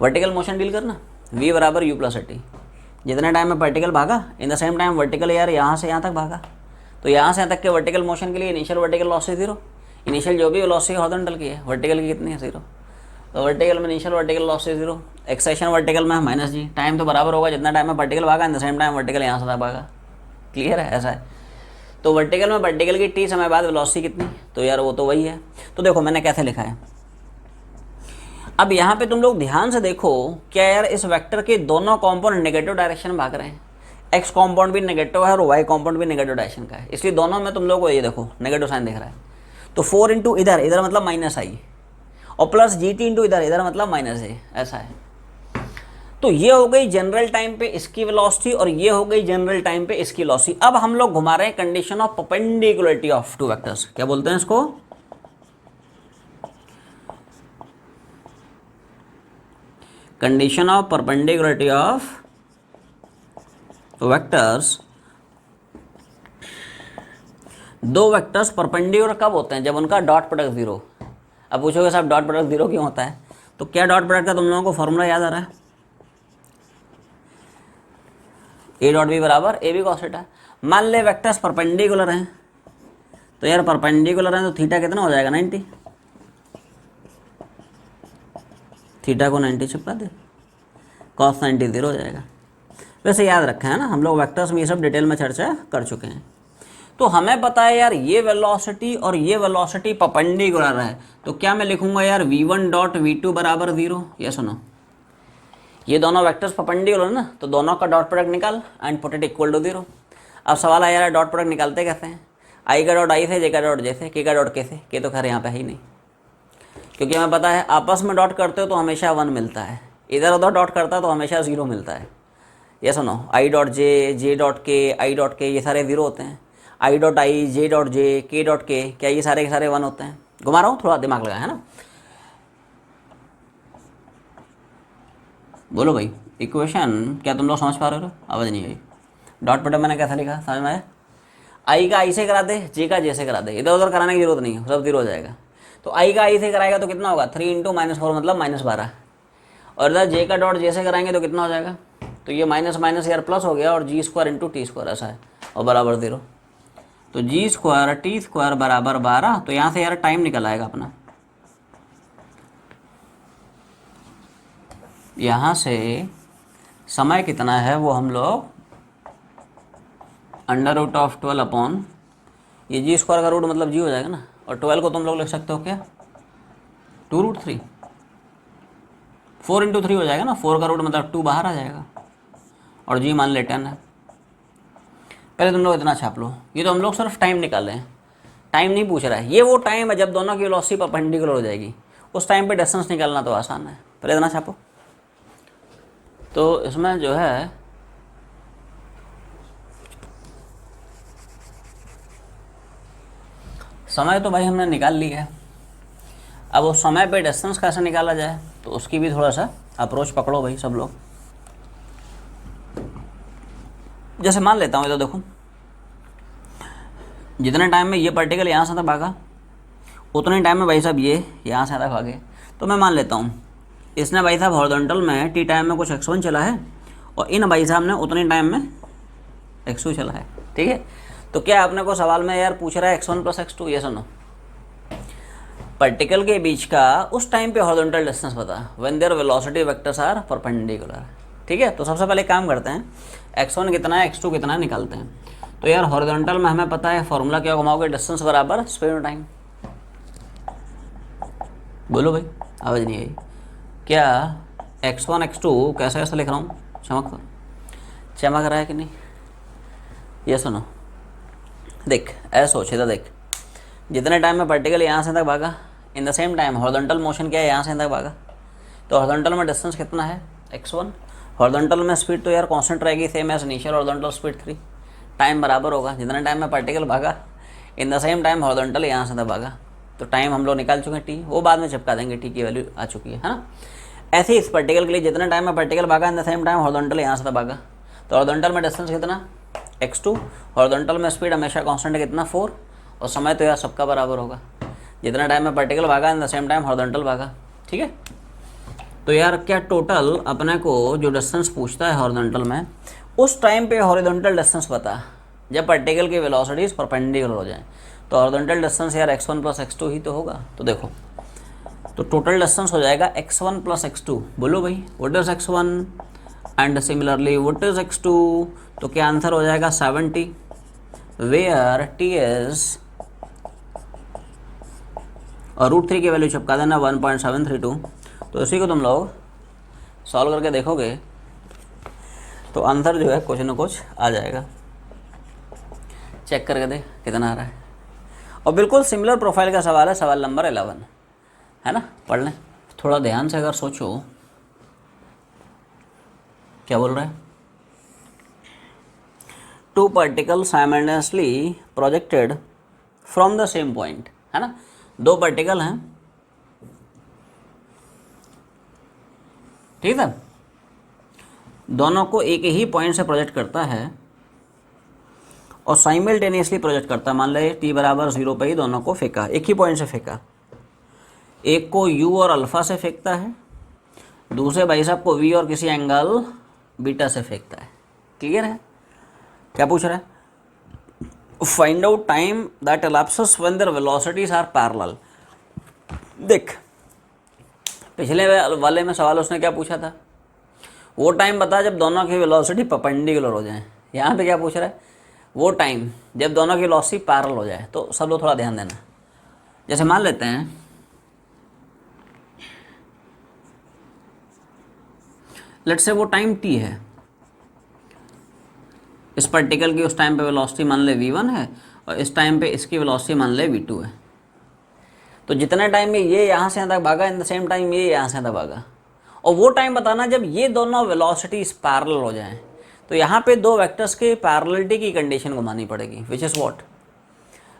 Vertical motion deal करना, v बराबर u + t। जितने टाइम में पार्टिकल भागा in the same time vertical यार यहाँ से यहाँ तक भागा, तो यहाँ से यहाँ तक के वर्टिकल मोशन के लिए इनिशियल वर्टिकल वेलोसिटी 0, इनिशियल जो भी वेलोसिटी हॉरिजॉन्टल की है, वर्टिकल की कितनी है 0। तो वर्टिकल में initial vertical velocity 0, acceleration vertical में -g। टाइम तो बराबर होगा, जितना टाइम में पार्टिकल भागा in the same time vertical यहाँ से भागा, क्लियर है, ऐसा है। तो वर्टिकल में पार्टिकल की t समय बाद वेलोसिटी कितनी, तो यार वो तो वही है। तो देखो मैंने कैसे लिखा है, अब यहाँ पे तुम लोग ध्यान से देखो, क्या यार इस वेक्टर के दोनों कॉम्पोनेंट नेगेटिव डायरेक्शन में भाग रहे हैं, x कॉम्पोनेंट भी नेगेटिव है और y कॉम्पोनेंट भी नेगेटिव डायरेक्शन का है, इसलिए दोनों में तुम लोग को ये देखो नेगेटिव साइन दिख रहा है। तो 4 इंटू इधर, इधर मतलब -i, और प्लस gt इंटू इधर, इधर मतलब -j, ऐसा है। तो ये हो गई जनरल टाइम पे इसकी वेलोसिटी, और ये हो गई जनरल टाइम पे इसकी वेलोसिटी। अब हम लोग घुमा रहे हैं condition of perpendicularity of two vectors, क्या बोलते हैं इसको, condition of perpendicularity of vectors. दो वेक्टर्स परपेंडिकुलर कब होते हैं, जब उनका डॉट प्रोडक्ट 0। अब पूछोगे साहब डॉट प्रोडक्ट 0 क्यों होता है, तो क्या डॉट प्रोडक्ट का तुम लोगों को फॉर्मूला याद आ रहा है, a डॉट b बराबर a b cos थीटा। मान ले वेक्टर्स परपेंडिकुलर हैं, तो यार परपेंडिकुलर हैं तो थीटा कितना हो जाएगा 90, थीटा को 90 चिपका दे, cos 90 0 हो जाएगा। वैसे याद रखें है ना, हम लोग वेक्टर्स में ये सब डिटेल में चर्चा कर चुके हैं। तो हमें पता है यार ये वेलोसिटी और ये वेलोसिटी परपेंडिकुलर है, तो क्या मैं लिखूंगा यार v1 डॉट v2 बराबर 0। ये सुनो, ये दोनों वेक्टर्स परपेंडिकुलर ना, तो दोनों का डॉट प्रोडक्ट निकाल and put it equal to 0। अब सवाल आया यार डॉट प्रोडक्ट निकालते कैसे हैं, आई का डॉट आई से, जे का डॉट जे से, के का डॉट के से, के तो खैर यहाँ पे है ही नहीं, क्योंकि हमें पता है आपस में डॉट करते हो तो हमेशा 1 मिलता है, इधर उधर डॉट करता है तो हमेशा 0 मिलता है। ये सुनो, I dot J, J dot के, आई डॉट के, ये सारे 0 होते हैं, I dot I, J dot J, के डॉट के, क्या ये सारे के सारे 1 होते हैं। घुमा रहा हूँ, थोड़ा दिमाग लगा है ना। बोलो भाई इक्वेशन क्या तुम लोग समझ पा रहे हो, आवाज़ नहीं आई। डॉट प्रोडक्ट मैंने कैसा लिखा समझ में आया, आई का आई से करा दे, जे का जे से करा दे, इधर उधर कराने की जरूरत नहीं है, सब 0 हो जाएगा। तो आई का आई से कराएगा तो कितना होगा 3 इंटू -4 मतलब -12, और इधर जे का डॉट जे से कराएंगे तो कितना हो जाएगा, तो ये माइनस माइनस यार प्लस हो गया, और g² इंटू t² ऐसा है, और बराबर 0। तो g² t² बराबर 12। तो यहाँ से यार टाइम निकल आएगा अपना, यहाँ से समय कितना है वो हम लोग अंडर रूट ऑफ 12 अपॉन ये जी स्क्वायर का रूट मतलब जी हो जाएगा ना, और 12 को तुम लोग लिख सकते हो क्या 2√3, 4 × 3 हो जाएगा ना, 4 का रूट मतलब 2 बाहर आ जाएगा, और जी मान ले 10 है। पहले तुम लोग इतना छाप लो, ये तो हम लोग सिर्फ टाइम निकाले हैं, टाइम नहीं पूछ रहा है, ये वो टाइम है जब दोनों की वेलोसिटी परपेंडिकुलर हो जाएगी, उस टाइम पे डिस्टेंस निकालना तो आसान है। पहले इतना छापो। तो इसमें जो है समय तो भाई हमने निकाल ली है, अब उस समय पे डिस्टेंस कैसे निकाला जाए तो उसकी भी थोड़ा सा अप्रोच पकड़ो भाई सब लोग। जैसे मान लेता हूँ, ये तो देखो जितने टाइम में ये पार्टिकल यहाँ से तक भागा उतने टाइम में भाई साहब ये यहाँ से तक भागे। तो मैं मान लेता हूँ इसने भाई साहब हॉरिजॉन्टल में टी टाइम में कुछ x1 चला है और इन भाई साहब ने उतने टाइम में x2 चला है, ठीक है। तो क्या आपने को सवाल में यार पूछ रहा है x1 + x2, ये सुनो पार्टिकल के बीच का उस टाइम पे हॉरिजॉन्टल डिस्टेंस बता when their velocity vectors are perpendicular, ठीक है। तो सबसे पहले काम करते हैं x1 कितना है x2 कितना है निकालते हैं। तो यार हॉरिजॉन्टल में हमें पता है फॉर्मूला क्या घुमाओगे, डिस्टेंस बराबर स्पेस और टाइम। बोलो भाई आवाज़ नहीं आई क्या, x1 x2 कैसे कैसे लिख रहा हूँ, चमक रहा है कि नहीं। ये सुनो देख ऐसा सोचे था, देख जितने टाइम में पार्टिकल यहाँ से तक भागा in the same time horizontal motion क्या है यहाँ से तक भागा, तो हॉरिजॉन्टल में डिस्टेंस कितना है x1, हॉरिजॉन्टल में स्पीड तो यार कांस्टेंट रहेगी same as initial horizontal speed 3, time बराबर होगा जितने टाइम में पार्टिकल भागा in the same time horizontal यहाँ से तक भागा। तो टाइम हम लोग निकाल चुके हैं t, वो बाद में चिपका देंगे, t की वैल्यू आ चुकी है ना। ऐसे ही इस पार्टिकल के लिए जितने टाइम में पार्टिकल भागा in the same time horizontal यहाँ से तक भागा, तो हॉरिजॉन्टल में डिस्टेंस कितना x2, हॉरिजॉन्टल में स्पीड हमेशा कांस्टेंट है कितना 4, और समय तो यार सबका बराबर होगा जितना टाइम में पार्टिकल भागा in the same time horizontal भागा, ठीक है। तो यार क्या टोटल अपने को जो डिस्टेंस पूछता है हॉरिजॉन्टल में उस टाइम पे हॉरिजॉन्टल डिस्टेंस बता जब पार्टिकल की वेलोसिटीज परपेंडिकुलर हो जाए। तो हॉरिजॉन्टल डिस्टेंस यार x1 + x2 ही तो होगा। तो देखो तो टोटल डिस्टेंस हो जाएगा x1 + x2। बोलो भाई what is x1 and similarly what is x2। तो क्या आंसर हो जाएगा 70 वेयर t इज, और √3 की वैल्यू चिपका देना 1.732। तो इसी को तुम लोग सॉल्व करके देखोगे तो आंसर जो है कुछ ना कुछ आ जाएगा। चेक करके देख कितना आ रहा है, और बिल्कुल सिमिलर प्रोफाइल का सवाल है, सवाल नंबर 11 है ना। पढ़ लें थोड़ा ध्यान से, अगर सोचो क्या बोल रहा है। Two particle simultaneously projected from the same point, है ना। दो पार्टिकल हैं, ठीक है, दोनों को एक ही पॉइंट से प्रोजेक्ट करता है और साइमल्टेनियसली प्रोजेक्ट करता है। मान ले t बराबर 0 पे ही दोनों को फेंका, एक ही पॉइंट से फेंका, एक को u और अल्फा से फेंकता है, दूसरे भाई साहब को v और किसी एंगल बीटा से फेंकता है। क्लियर है। क्या पूछ रहा है, find out time that elapses when their velocities are parallel। देख पिछले वाले में सवाल उसने क्या पूछा था, वो टाइम बता जब दोनों की वेलोसिटी परपेंडिकुलर हो जाए। यहाँ पे क्या पूछ रहा है, वो टाइम जब दोनों की वेलोसिटी पैरेलल हो जाए। तो सब लोग थोड़ा ध्यान देना। जैसे मान लेते हैं लेट्स से वो टाइम t है, इस पार्टिकल की उस टाइम पे वेलोसिटी मान ले v1 है और इस टाइम पे इसकी वेलोसिटी मान ले v2 है। तो जितने टाइम में ये यहाँ से यहाँ तक भागा इन द सेम टाइम ये यहाँ से यहाँ तक भागा, और वो टाइम बताना जब ये दोनों वेलोसिटीज पैरेलल हो जाएं। तो यहाँ पे दो वेक्टर्स के पैरेललिटी की कंडीशन को माननी पड़ेगी, which is what,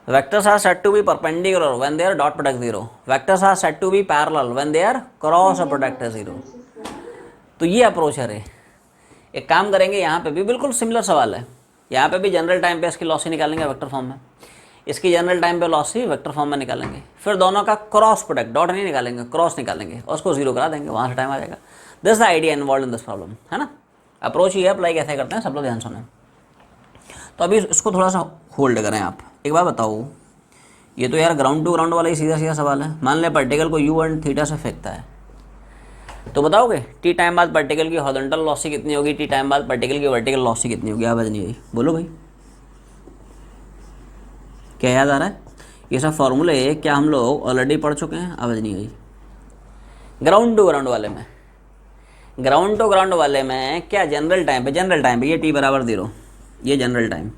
vectors are said to be perpendicular when they are dot product 0, vectors are said to be parallel when they are cross a product 0। तो ये अप्रोच है। एक काम करेंगे, यहाँ पे भी बिल्कुल सिमिलर सवाल है, यहाँ पे भी जनरल टाइम पे इसकी लॉसी निकालेंगे वेक्टर फॉर्म में, इसकी जनरल टाइम पे लॉसी वेक्टर फॉर्म में निकालेंगे, फिर दोनों का क्रॉस प्रोडक्ट, डॉट नहीं निकालेंगे क्रॉस निकालेंगे और उसको 0 करा देंगे, वहाँ से टाइम आ जाएगा। This the idea involve in this problem, है ना। अप्रोच ये अप्लाई कैसे करते हैं सब लोग ध्यान सुने। तो अभी इसको थोड़ा सा होल्ड करें आप। एक बार बताओ, ये तो यार ग्राउंड टू ग्राउंड वाला ही सीधा सीधा सवाल है। मान लें पार्टिकल को u एंड थीटा से फेंकता है, तो बताओगे टी टाइम बाद पार्टिकल की हॉरिजॉन्टल लॉसी कितनी होगी, टी टाइम बाद पार्टिकल की वर्टिकल लॉसी कितनी होगी। आवाज़ नहीं आई, बोलो भाई। क्या याद आ रहा है? ये सब फॉर्मूले क्या हम लोग ऑलरेडी पढ़ चुके हैं? आवाज़ नहीं आई। ग्राउंड टू ग्राउंड वाले में, ग्राउंड टू ग्राउंड वाले में क्या जनरल टाइम पे ये टी बराबर 0, ये जनरल टाइम।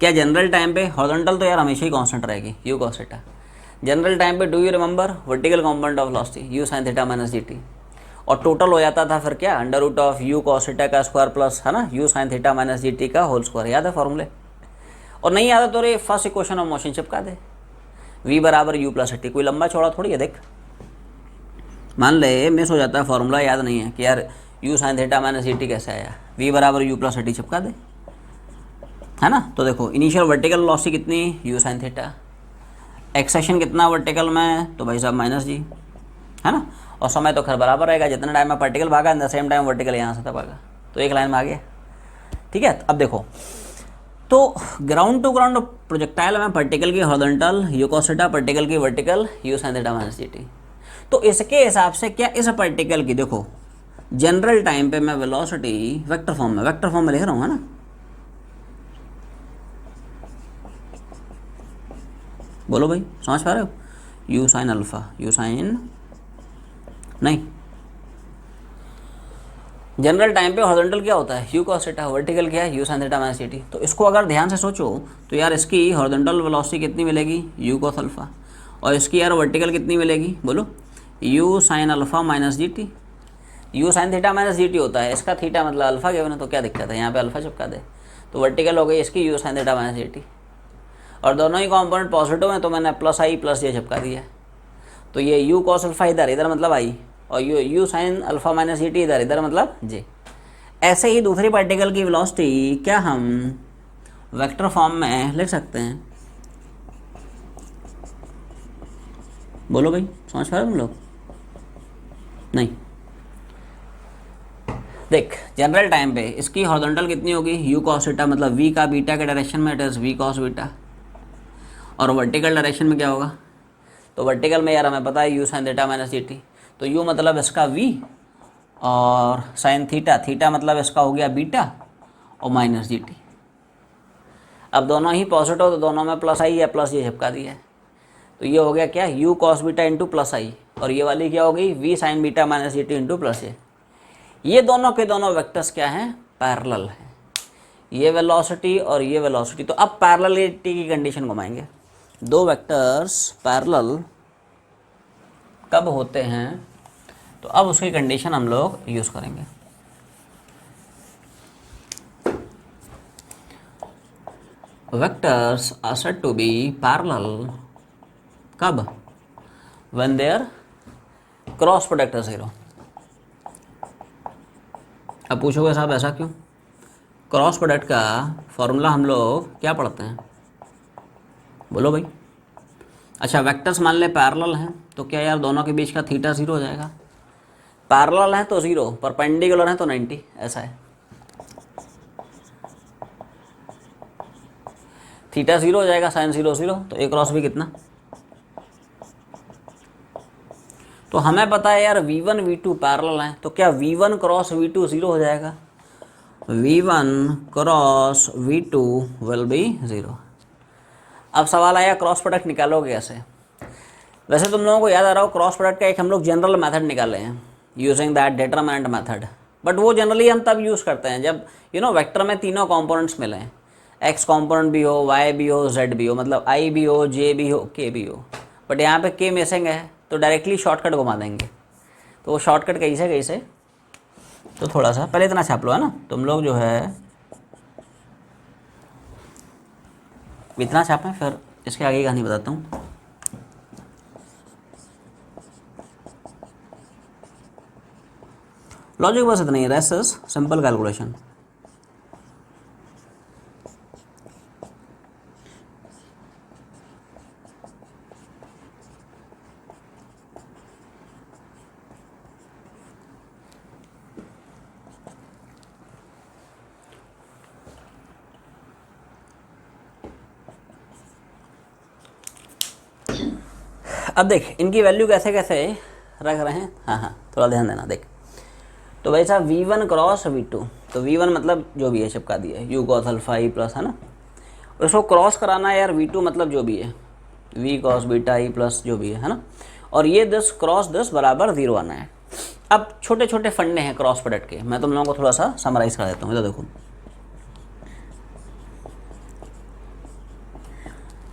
क्या जनरल टाइम पे हॉरिजॉन्टल तो यार हमेशा ही कांस्टेंट रहेगी, u cos theta. General time पे do you remember vertical component of velocity u sine theta minus g t, और टोटल हो जाता था फिर क्या under root of u cos theta का स्क्वायर प्लस है ना u sine theta minus g t का होल स्क्वायर। याद है फॉर्मूले? और नहीं याद है तो रे फर्स्ट इक्वेशन ऑफ मोशन चिपका दे, v बराबर यू प्लस टी। कोई लंबा चौड़ा थोड़ी है, देख मान ले मिस हो जाता है फॉर्मूला, याद नहीं है कि यार you sine theta minus g T कैसे आया, v बराबर यू प्लस टी चिपका दे, है ना। तो देखो इनिशियल वर्टिकल वेलोसिटी कितनी, यू साइन थीटा, एक्सेशन कितना वर्टिकल में, तो भाई साहब माइनस जी, है ना। और समय तो खैर बराबर रहेगा, जितना टाइम में पार्टिकल भागा at the same time vertical यहाँ से तब भागा, तो एक लाइन में आ गया। ठीक है, अब देखो तो ग्राउंड टू ग्राउंड प्रोजेक्टाइल में पार्टिकल की horizontal u cos theta, particle की vertical u sine theta minus g t. तो इसके हिसाब से क्या इस पार्टिकल की देखो जनरल टाइम पे मैं वेलोसिटी वेक्टर फॉर्म में लिख रहा हूँ, है ना। बोलो भाई, समझ पा रहे हो? U sine alpha, u sine नहीं, जनरल टाइम पे हॉरिजॉन्टल क्या होता है यू कॉस थीटा, वर्टिकल क्या है u sine theta minus t. तो इसको अगर ध्यान से सोचो तो यार इसकी हॉरिजॉन्टल वेलोसिटी कितनी मिलेगी, यू कॉस अल्फा, और इसकी यार वर्टिकल कितनी मिलेगी, बोलो you sine alpha minus g T. You sine theta minus g T होता है, इसका थीटा मतलब अल्फा गिवन है, तो क्या दिक्कत है, यहाँ पे अल्फा चिपका दे, तो वर्टिकल हो गई इसकी you sine theta minus g t. और दोनों ही कॉम्पोनेंट पॉजिटिव हैं तो मैंने प्लस आई प्लस ये चिपका दिया, तो ये यू कॉस अल्फा इधर मतलब आई, और you sine alpha minus g T इधर मतलब जे। ऐसे ही दूसरी पार्टिकल की वेलोसिटी क्या हम वेक्टर फॉर्म में लिख सकते हैं? बोलो भाई, समझ पा रहे हो तुम लोग? नहीं, देख जनरल टाइम पे इसकी हॉरिजॉन्टल कितनी होगी, यू कॉस थीटा, मतलब v का बीटा के डायरेक्शन में it is v cos beta, और वर्टिकल डायरेक्शन में क्या होगा, तो वर्टिकल में यार हमें पता है u sine theta minus g t, तो यू मतलब इसका v और साइन थीटा मतलब इसका हो गया बीटा और माइनस जी टी। अब दोनों ही पॉजिटिव तो दोनों में प्लस आई है, प्लस ये चिपका दिया है, तो ये हो गया क्या u cos beta into plus i, और ये वाली क्या हो गई v sine beta minus g t into plus ये दोनों के दोनों वेक्टर्स क्या हैं, पैरेलल हैं, ये वेलोसिटी और ये वेलोसिटी। तो अब पैरेललिटी की कंडीशन घुमाएंगे, दो वेक्टर्स पैरेलल कब होते हैं, तो अब उसकी कंडीशन हम लोग यूज करेंगे। Vectors are said to be parallel कब, when their cross product is 0। अब पूछोगे साहब ऐसा क्यों? क्रॉस प्रोडक्ट का फॉर्मूला हम लोग क्या पढ़ते हैं, बोलो भाई। अच्छा वेक्टर्स मान ले पैरेलल हैं, तो क्या यार दोनों के बीच का थीटा 0 हो जाएगा, पैरेलल है तो 0, परपेंडिकुलर है तो 90, ऐसा है। थीटा 0 हो जाएगा, साइन 0 0, तो ए क्रॉस भी कितना, तो हमें पता है यार v1 v2 पैरेलल हैं, तो क्या v1 क्रॉस v2 0 हो जाएगा, v1 cross v2 will be 0। अब सवाल आया क्रॉस प्रोडक्ट निकालोगे कैसे? वैसे तुम लोगों को याद आ रहा हो क्रॉस प्रोडक्ट का एक हम लोग जनरल मेथड निकाले हैं using that determinant method, but वो जनरली हम तब यूज़ करते हैं जब वेक्टर में तीनों कॉम्पोनेंट्स मिले हैं, एक्स कॉम्पोनेंट भी हो, वाई भी हो, जेड भी हो, मतलब आई भी हो, जे भी हो, के भी हो, बट यहाँ पे के मिसिंग है, तो डायरेक्टली शॉर्टकट घुमा देंगे। तो वो शॉर्टकट कैसे, तो थोड़ा सा पहले इतना छाप लो, है ना, तुम लोग जो है इतना छापें, फिर इसके आगे की कहानी बताता हूँ। लॉजिक बस इतना ही, रेस्ट इज सिंपल कैलकुलेशन। अब देख इनकी वैल्यू कैसे रख रहे हैं, हाँ थोड़ा ध्यान देना। देख तो भाई साहब v1 क्रॉस v2, तो v1 मतलब जो भी है चिपका दिया है u cos alpha E plus, है ना, इसको क्रॉस कराना है यार V2 मतलब जो भी है V cos beta I plus जो भी है ना, और ये 10 क्रॉस 10 बराबर 0 आना है। अब छोटे छोटे फंडे हैं क्रॉस प्रोडक्ट के, मैं तुम लोगों को थोड़ा सा समराइज कर देता हूँ। इधर देखो,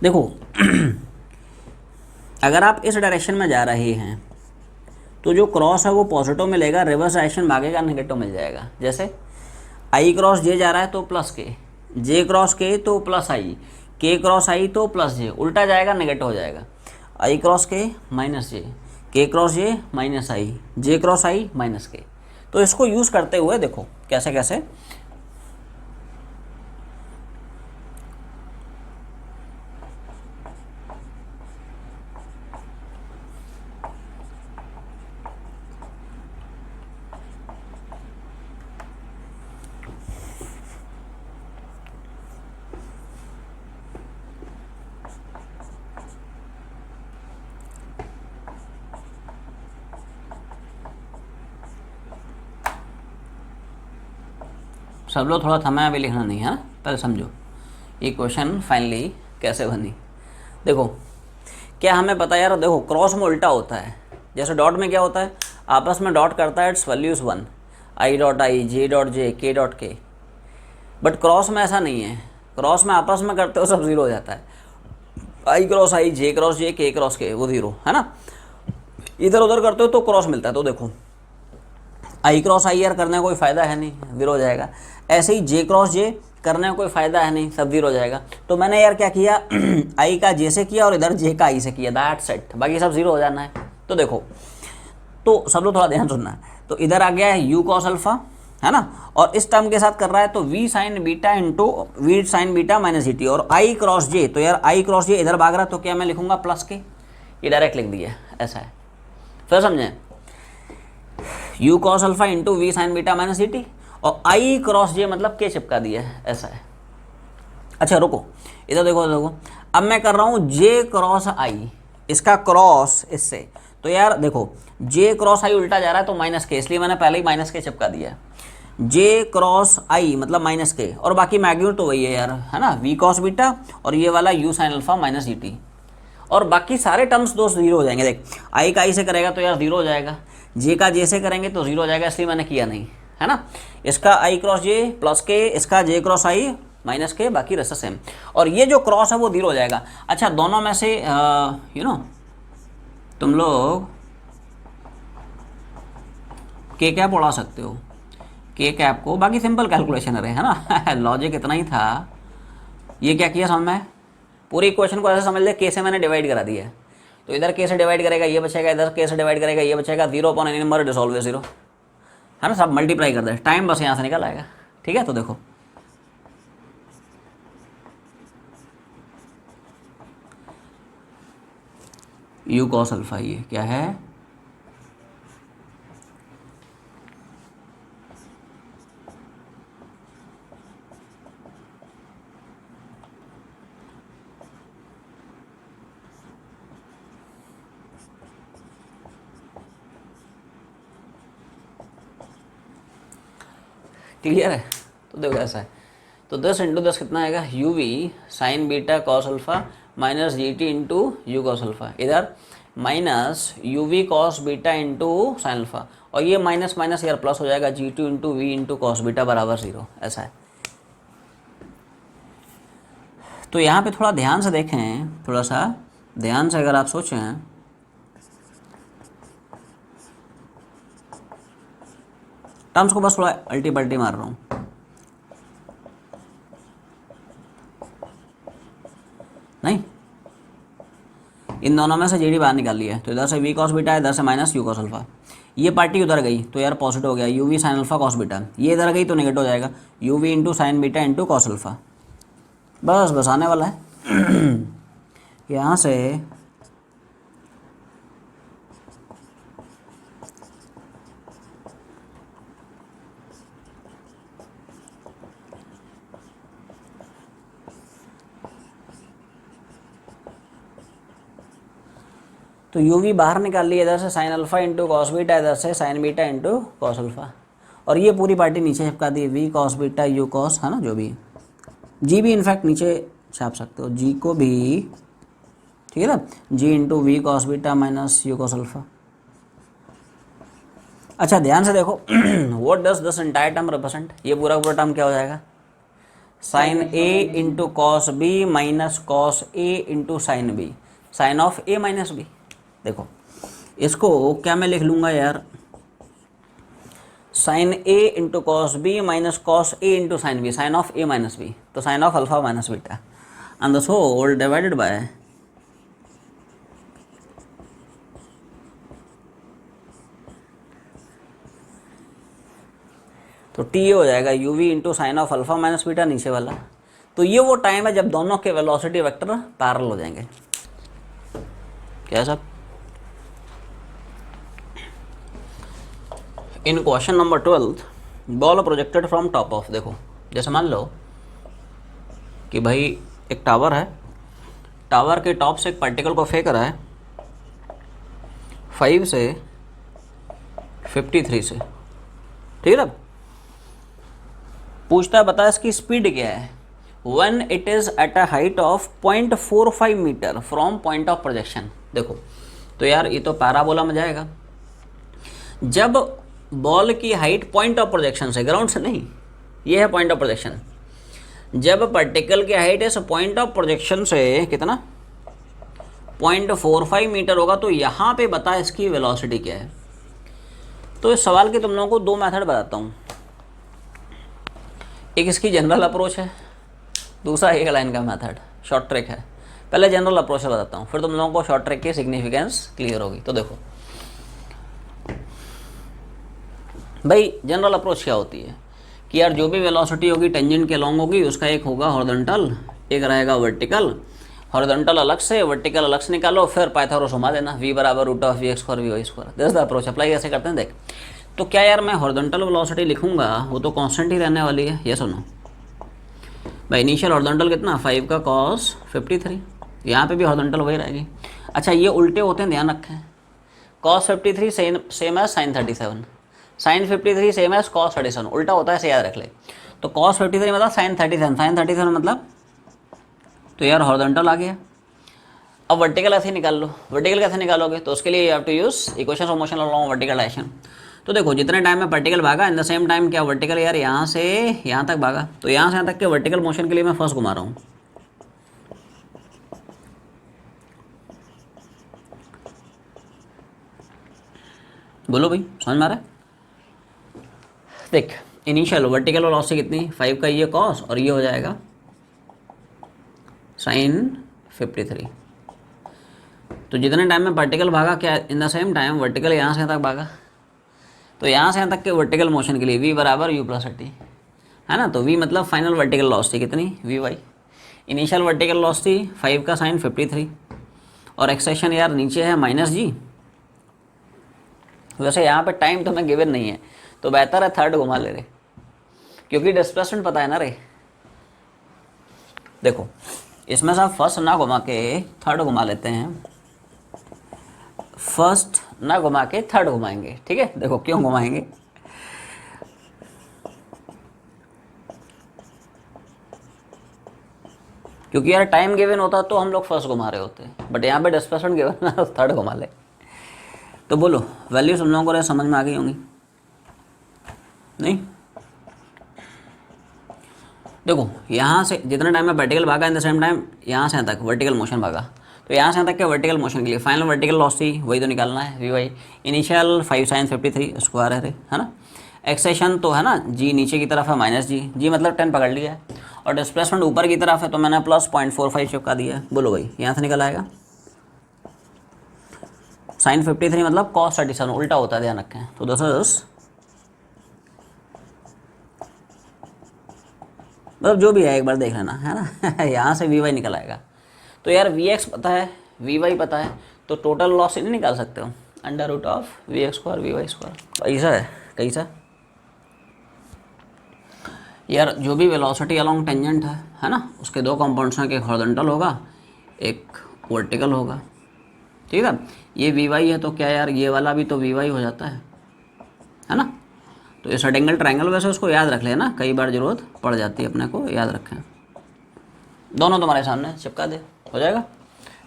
देखो अगर आप इस डायरेक्शन में जा रहे हैं तो जो क्रॉस है वो पॉजिटिव मिलेगा, रिवर्स डायरेक्शन भागेगा नेगेटिव मिल जाएगा। जैसे आई क्रॉस जे जा रहा है तो प्लस के, जे क्रॉस के तो प्लस आई, के क्रॉस आई तो प्लस जे, उल्टा जाएगा नेगेटिव हो जाएगा। आई क्रॉस के माइनस जे, के क्रॉस जे माइनस आई, जे क्रॉस आई माइनस के। तो इसको यूज़ करते हुए देखो कैसे कैसे, सब लोग थोड़ा थमा, अभी लिखना नहीं है, पहले समझो ये क्वेश्चन फाइनली कैसे बनी। देखो क्या हमें पता है यार, देखो क्रॉस में उल्टा होता है, जैसे डॉट में क्या होता है, आपस में डॉट करता है, it's values 1, I dot I, J dot J, के डॉट के। बट क्रॉस में ऐसा नहीं है, क्रॉस में आपस में करते हो सब 0 हो जाता है, आई क्रॉस आई, जे क्रॉस जे, के क्रॉस के, वो 0 है ना। इधर उधर करते हो तो क्रॉस मिलता है। तो देखो आई क्रॉस आई यार करने का कोई फ़ायदा है नहीं, 0 हो जाएगा। ऐसे ही जे क्रॉस जे करने का कोई फ़ायदा है नहीं, सब 0 हो जाएगा। तो मैंने यार क्या किया, आई का जे से किया और इधर जे का आई से किया, दैट सेट, बाकी सब 0 हो जाना है। तो देखो, तो सब लोग थोड़ा ध्यान सुनना। तो इधर आ गया है यू कॉस अल्फ़ा, है ना, और इस टर्म के साथ कर रहा है तो v sine beta into v sine beta minus g t, और आई क्रॉस जे, तो यार आई क्रॉस जे इधर भाग रहा है तो क्या मैं लिखूंगा प्लस के, ये डायरेक्ट लिख दिया, ऐसा है। फिर समझें, u cos alpha into v sine beta minus g t, और आई क्रॉस जे मतलब के चिपका दिया है, ऐसा है। अच्छा रुको, इधर देखो देखो, अब मैं कर रहा हूँ जे क्रॉस आई, इसका क्रॉस इससे, तो यार देखो जे क्रॉस आई उल्टा जा रहा है तो माइनस के, इसलिए मैंने पहले ही माइनस के चिपका दिया है। जे क्रॉस आई मतलब माइनस के, और बाकी मैग्नीट्यूड तो वही है यार, है ना, वी कॉस बीटा और ये वाला you sine alpha minus g t, और बाकी सारे टर्म्स दोस्त 0 हो जाएंगे। देख आई का आई से करेगा तो यार 0 हो जाएगा, जे का जे से करेंगे तो 0 हो जाएगा, इसलिए मैंने किया नहीं, है ना। इसका आई क्रॉस जे प्लस के, इसका जे क्रॉस आई माइनस के, बाकी रेस्ट सेम, और ये जो क्रॉस है वो 0 हो जाएगा। अच्छा दोनों में से यू नो तुम लोग के कैप उड़ा सकते हो, के कैप को, बाकी सिंपल कैलकुलेशन है ना लॉजिक इतना ही था। ये क्या किया समझ में, पूरी इक्वेशन को ऐसे समझ ले, के से मैंने डिवाइड करा दिया है, तो इधर के से डिवाइड करेगा ये बचेगा, इधर के से डिवाइड करेगा ये बचेगा, 0 अपॉन एनी नंबर डिसॉल्व 0, है ना, सब मल्टीप्लाई कर दे, टाइम बस यहाँ से निकल आएगा। ठीक है, तो देखो यू कॉस अल्फा, ये क्या है, क्लियर है। तो देखो ऐसा है, तो 10 इंटू 10 कितना आएगा, u v sine beta cos alpha minus g t into u cos alpha, इधर minus u v cos beta into sine alpha, और ये माइनस माइनस यार प्लस हो जाएगा, g two into v into cos beta बराबर 0, ऐसा है। तो यहाँ पे थोड़ा ध्यान से देखें, थोड़ा सा ध्यान से अगर आप सोचें, टर्म्स को बस थोड़ा अल्टी पल्टी मार रहा हूँ, नहीं इन दोनों में से जी डी बाहर निकाल लिया है, तो इधर से वी कॉस बीटा है, इधर से माइनस यू कॉस अल्फा, ये पार्टी उधर गई तो यार पॉजिटिव हो गया, u v sine alpha cos beta, ये इधर गई तो नेगेटिव हो जाएगा, u v into sine beta into cos alpha, बस बस आने वाला है यहाँ से तो यू वी बाहर निकाल लिया, इधर से sine alpha into cos beta, इधर से sine beta into cos alpha, और ये पूरी पार्टी नीचे चिपका दी, v cos beta u cos, है ना, जो भी जी भी इनफैक्ट नीचे छाप सकते हो, जी को भी, ठीक है ना, g into v cos beta minus u cos alpha. अच्छा ध्यान से देखो what does this entire term represent, ये पूरा पूरा टर्म क्या हो जाएगा, sine a into cos b minus cos a into sine b, sine of a minus b. देखो इसको क्या मैं लिख लूँगा यार, sine a into cos b minus cos a into sine b, sine of a minus b, तो sign of alpha minus beta and this whole divided by तो T हो जाएगा u v into sine of alpha minus beta नीचे वाला। तो ये वो time है जब दोनों के वेलोसिटी वेक्टर पैरेलल हो जाएंगे। क्या सब in question number 12 ball projected from top of, देखो जैसे मान लो कि भाई एक टावर है, टावर के टॉप से एक पार्टिकल को फेंक रहा है 5 से 53 से, ठीक है ना, पूछता है बता इसकी स्पीड क्या है when it is at a height of 0.45 metre from point of projection. देखो तो यार ये तो पैराबोला में जाएगा, जब बॉल की हाइट पॉइंट ऑफ प्रोजेक्शन से, ग्राउंड से नहीं, ये है पॉइंट ऑफ प्रोजेक्शन, जब पार्टिकल की हाइट इस पॉइंट ऑफ प्रोजेक्शन से कितना 0.45 मीटर होगा, तो यहाँ पे बता इसकी वेलोसिटी क्या है। तो इस सवाल के तुम लोगों को दो मेथड बताता हूँ, एक इसकी जनरल अप्रोच है, दूसरा एक लाइन का मेथड शॉर्ट ट्रिक है। पहले जनरल अप्रोच से बताता हूँ, फिर तुम लोगों को शॉर्ट ट्रिक की सिग्निफिकेंस क्लियर होगी। तो देखो भाई जनरल अप्रोच क्या होती है कि यार जो भी वेलोसिटी होगी टेंजेंट के लॉन्ग होगी, उसका एक होगा हॉरिजॉन्टल, एक रहेगा वर्टिकल। हॉरिजॉन्टल अलग से, वर्टिकल अलग से निकालो, फिर पाइथागोरस घुमा देना, v बराबर root of v x square v y square. This the approach, apply ऐसे करते हैं। देख तो क्या यार मैं हॉरिजॉन्टल वेलोसिटी लिखूंगा, वो तो कांस्टेंट ही रहने वाली है, ये सुनो भाई। इनिशियल हॉरिजॉन्टल कितना 5 का कॉस 53, यहाँ पे भी हॉरिजॉन्टल वही रहेगी। अच्छा ये उल्टे होते हैं, ध्यान रखें, cos 53 same as sine 37, sine 53 same as cos 37, उल्टा होता है, ऐसे याद रख ले। तो कॉस 53 मतलब साइन 37, साइन 37 मतलब, तो यार हॉरिजॉन्टल आ गया। अब वर्टिकल ऐसे निकाल लो, वर्टिकल कैसे निकालोगे, तो उसके लिए you have to use equation of motion along vertical direction. तो देखो जितने टाइम में पार्टिकल भागा, इन द सेम टाइम क्या वर्टिकल यार यहाँ से यहाँ तक भागा, तो यहाँ से यहाँ तक के वर्टिकल मोशन के लिए मैं फर्स्ट घुमा रहा हूँ। बोलो भाई समझ में आ रहा है। देख इनिशियल वर्टिकल वेलोसिटी कितनी 5 का ये कॉस, और ये हो जाएगा साइन 53। तो जितने टाइम में पार्टिकल भागा क्या इन द सेम टाइम वर्टिकल यहाँ से यहाँ तक भागा, तो यहाँ से यहाँ तक के वर्टिकल मोशन के लिए v बराबर u प्लस टी है ना। तो v मतलब फाइनल वर्टिकल वेलोसिटी कितनी v y, initial vertical velocity 5 का साइन 53, और एक्सेशन यार नीचे है माइनस जी। वैसे यहाँ पे टाइम तो मैं गिवन नहीं है, तो बेहतर है थर्ड घुमा ले रे, क्योंकि डिस्प्लेसमेंट पता है ना रे। देखो इसमें से आप फर्स्ट ना घुमा के थर्ड घुमा लेते हैं, फर्स्ट ना घुमा के थर्ड घुमाएंगे, ठीक है। देखो क्यों घुमाएंगे, क्योंकि यार टाइम गिवन होता तो हम लोग फर्स्ट घुमा रहे होते, बट यहाँ पे डिस्प्लेसमेंट गिवन है, थर्ड घुमा ले। तो बोलो वैल्यू तुम लोगों को समझ में आ गई होंगी नहीं। देखो यहाँ से जितना टाइम में वर्टिकल भागा, इन द सेम टाइम यहाँ से यहाँ तक वर्टिकल मोशन भागा, तो यहाँ से यहाँ तक के वर्टिकल मोशन के लिए फाइनल वर्टिकल वेलोसिटी वही तो निकालना है v y. Initial 5 sine 53 square है ना। एक्सेशन तो है ना जी नीचे की तरफ है माइनस जी, जी मतलब 10 पकड़ लिया है, और डिस्प्लेसमेंट ऊपर की तरफ है तो मैंने प्लस 0.45 चिपका दिया है। बोलो भाई यहाँ से निकल आएगा साइन 53 मतलब कॉस 37, उल्टा होता है ध्यान रखें। तो दिस इज मतलब जो भी है एक बार देख लेना है ना यहाँ से वी वाई निकल आएगा। तो यार वी एक्स पता है, वी वाई पता है, तो टोटल लॉस नहीं निकाल सकते हो, under root of v x square v y square. ऐसा है कैसा यार, जो भी वेलोसिटी अलोंग टेंजेंट है ना, उसके दो कंपाउंड्स हैं, एक हॉरिजॉन्टल होगा एक वर्टिकल होगा, ठीक है। ये वी वाई है तो क्या यार ये वाला भी तो वी वाई हो जाता है ना। तो ये सर्टेंगल ट्रायंगल वैसे उसको याद रख लेना, कई बार ज़रूरत पड़ जाती है अपने को, याद रखें। दोनों तुम्हारे सामने चिपका दे, हो जाएगा।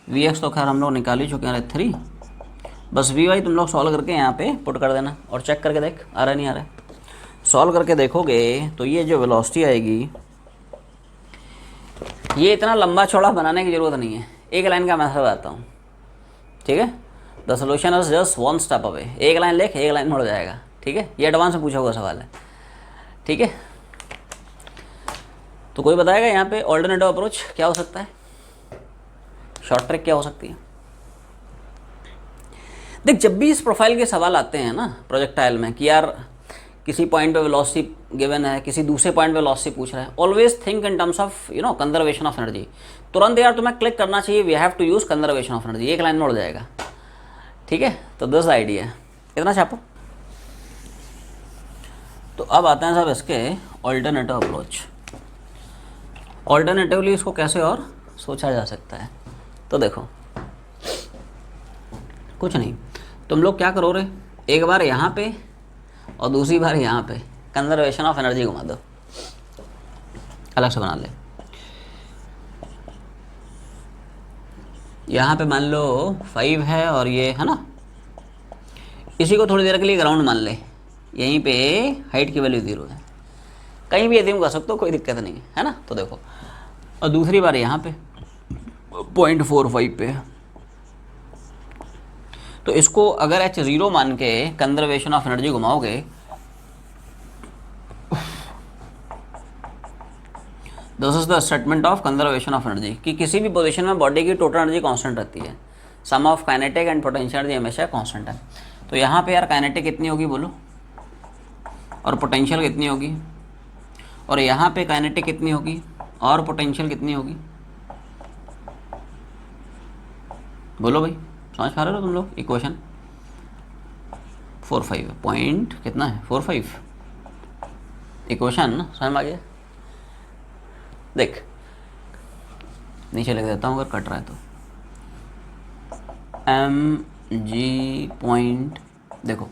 वी एक्स तो खैर हम लोग निकाल ही चुके हैं 3, बस वी वाई तुम लोग सॉल्व करके यहाँ पे पुट कर देना और चेक करके देख आ रहा नहीं आ रहा है। सॉल्व करके देखोगे तो ये जो वेलोसिटी आएगी, ये इतना लंबा चौड़ा बनाने की ज़रूरत नहीं है, एक लाइन का मैं बताता हूँ, ठीक है। The solution is just one step away, एक लाइन लिख एक लाइन में हो जाएगा, ठीक है। ये एडवांस में पूछा हुआ सवाल है, ठीक है। तो कोई बताएगा यहाँ पे ऑल्टरनेटिव अप्रोच क्या हो सकता है, शॉर्ट ट्रिक क्या हो सकती है। देख जब भी इस प्रोफाइल के सवाल आते हैं ना प्रोजेक्टाइल में कि यार किसी पॉइंट पे वेलोसिटी गिवन है, किसी दूसरे पॉइंट पे वेलोसिटी पूछ रहा है, always think in terms of conservation of energy. तुरंत यार तुम्हें क्लिक करना चाहिए, we have to use conservation of energy, एक लाइन में उड़ जाएगा, ठीक है। तो दिस आइडिया है, इतना छापो। तो अब आते हैं साहब इसके ऑल्टरनेटिव अप्रोच। ऑल्टरनेटिवली इसको कैसे और सोचा जा सकता है। तो देखो कुछ नहीं, तुम लोग क्या करो रे, एक बार यहाँ पे और दूसरी बार यहाँ पे कंजर्वेशन ऑफ एनर्जी घुमा दो, अलग से बना ले। यहाँ पे मान लो 5 है और ये है ना, इसी को थोड़ी देर के लिए ग्राउंड मान ले, यहीं पे हाइट की वैल्यू 0 है, कहीं भी एज्यूम कर सकते हो, कोई दिक्कत नहीं है ना। तो देखो और दूसरी बार यहाँ पे 0.45 पे, तो इसको अगर h0 मान के कंजर्वेशन ऑफ एनर्जी घुमाओगे, this is the statement of conservation of energy कि किसी भी पोजीशन में बॉडी की टोटल एनर्जी कांस्टेंट रहती है, sum of kinetic and potential energy हमेशा कांस्टेंट है। तो यहाँ पे यार काइनेटिक कितनी होगी बोलो, और पोटेंशियल कितनी होगी, और यहाँ पे काइनेटिक कितनी होगी और पोटेंशियल कितनी होगी, बोलो भाई, समझ पा रहे हो तुम लोग इक्वेशन। 45 पॉइंट कितना है 45 इक्वेशन ना, समझ में आ गया। देख नीचे लिख देता हूँ अगर कट रहा है तो, mg पॉइंट, देखो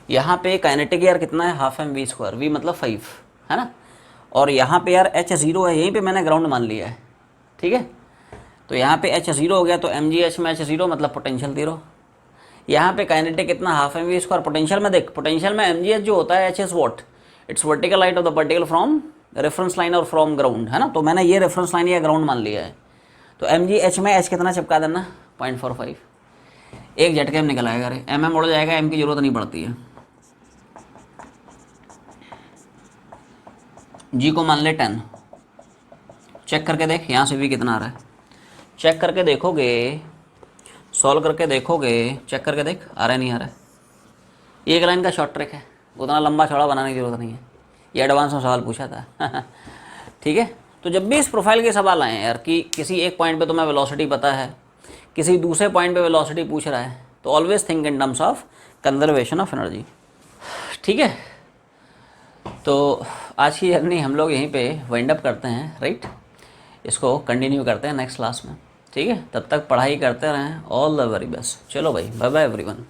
यहाँ पे काइनेटिक यार कितना है half m v square, v मतलब 5 है ना, और यहाँ पे यार h0 है, यहीं पे मैंने ग्राउंड मान लिया है, ठीक है। तो यहाँ पे h0 हो गया, तो mgh में h0 मतलब पोटेंशियल 0। यहाँ पे काइनेटिक कितना half m v square, potential में देख, पोटेंशियल में mgh जो होता है h is what, it's vertical height of the particle from reference line और फ्रॉम ग्राउंड, है ना। तो मैंने ये रेफरेंस लाइन या ग्राउंड मान लिया है, तो mgh में h कितना चिपका देना 0.45, एक झटके में निकल आएगा, अरे उड़ जाएगा, m की जरूरत नहीं पड़ती है। g को मान ले 10, चेक करके देख यहाँ से भी कितना आ रहा है, चेक करके देखोगे, सॉल्व करके देखोगे, चेक करके देख आ रहा है नहीं आ रहा है। एक लाइन का शॉर्ट ट्रिक है, उतना लंबा चौड़ा बनाने की जरूरत नहीं है, ये एडवांस में सवाल पूछा था ठीक है। तो जब भी इस प्रोफाइल के सवाल आए यार कि किसी एक पॉइंट पे तुम्हें वेलोसिटी पता है, किसी दूसरे पॉइंट पे वेलोसिटी पूछ रहा है, तो always think in terms of conservation of energy, ठीक है। तो आज की जर्नी हम लोग यहीं पे वाइंड अप करते हैं, राइट। इसको कंटिन्यू करते हैं नेक्स्ट क्लास में, ठीक है। तब तक पढ़ाई करते रहें, ऑल द वेरी बेस्ट। चलो भाई, बाय बाय एवरीवन।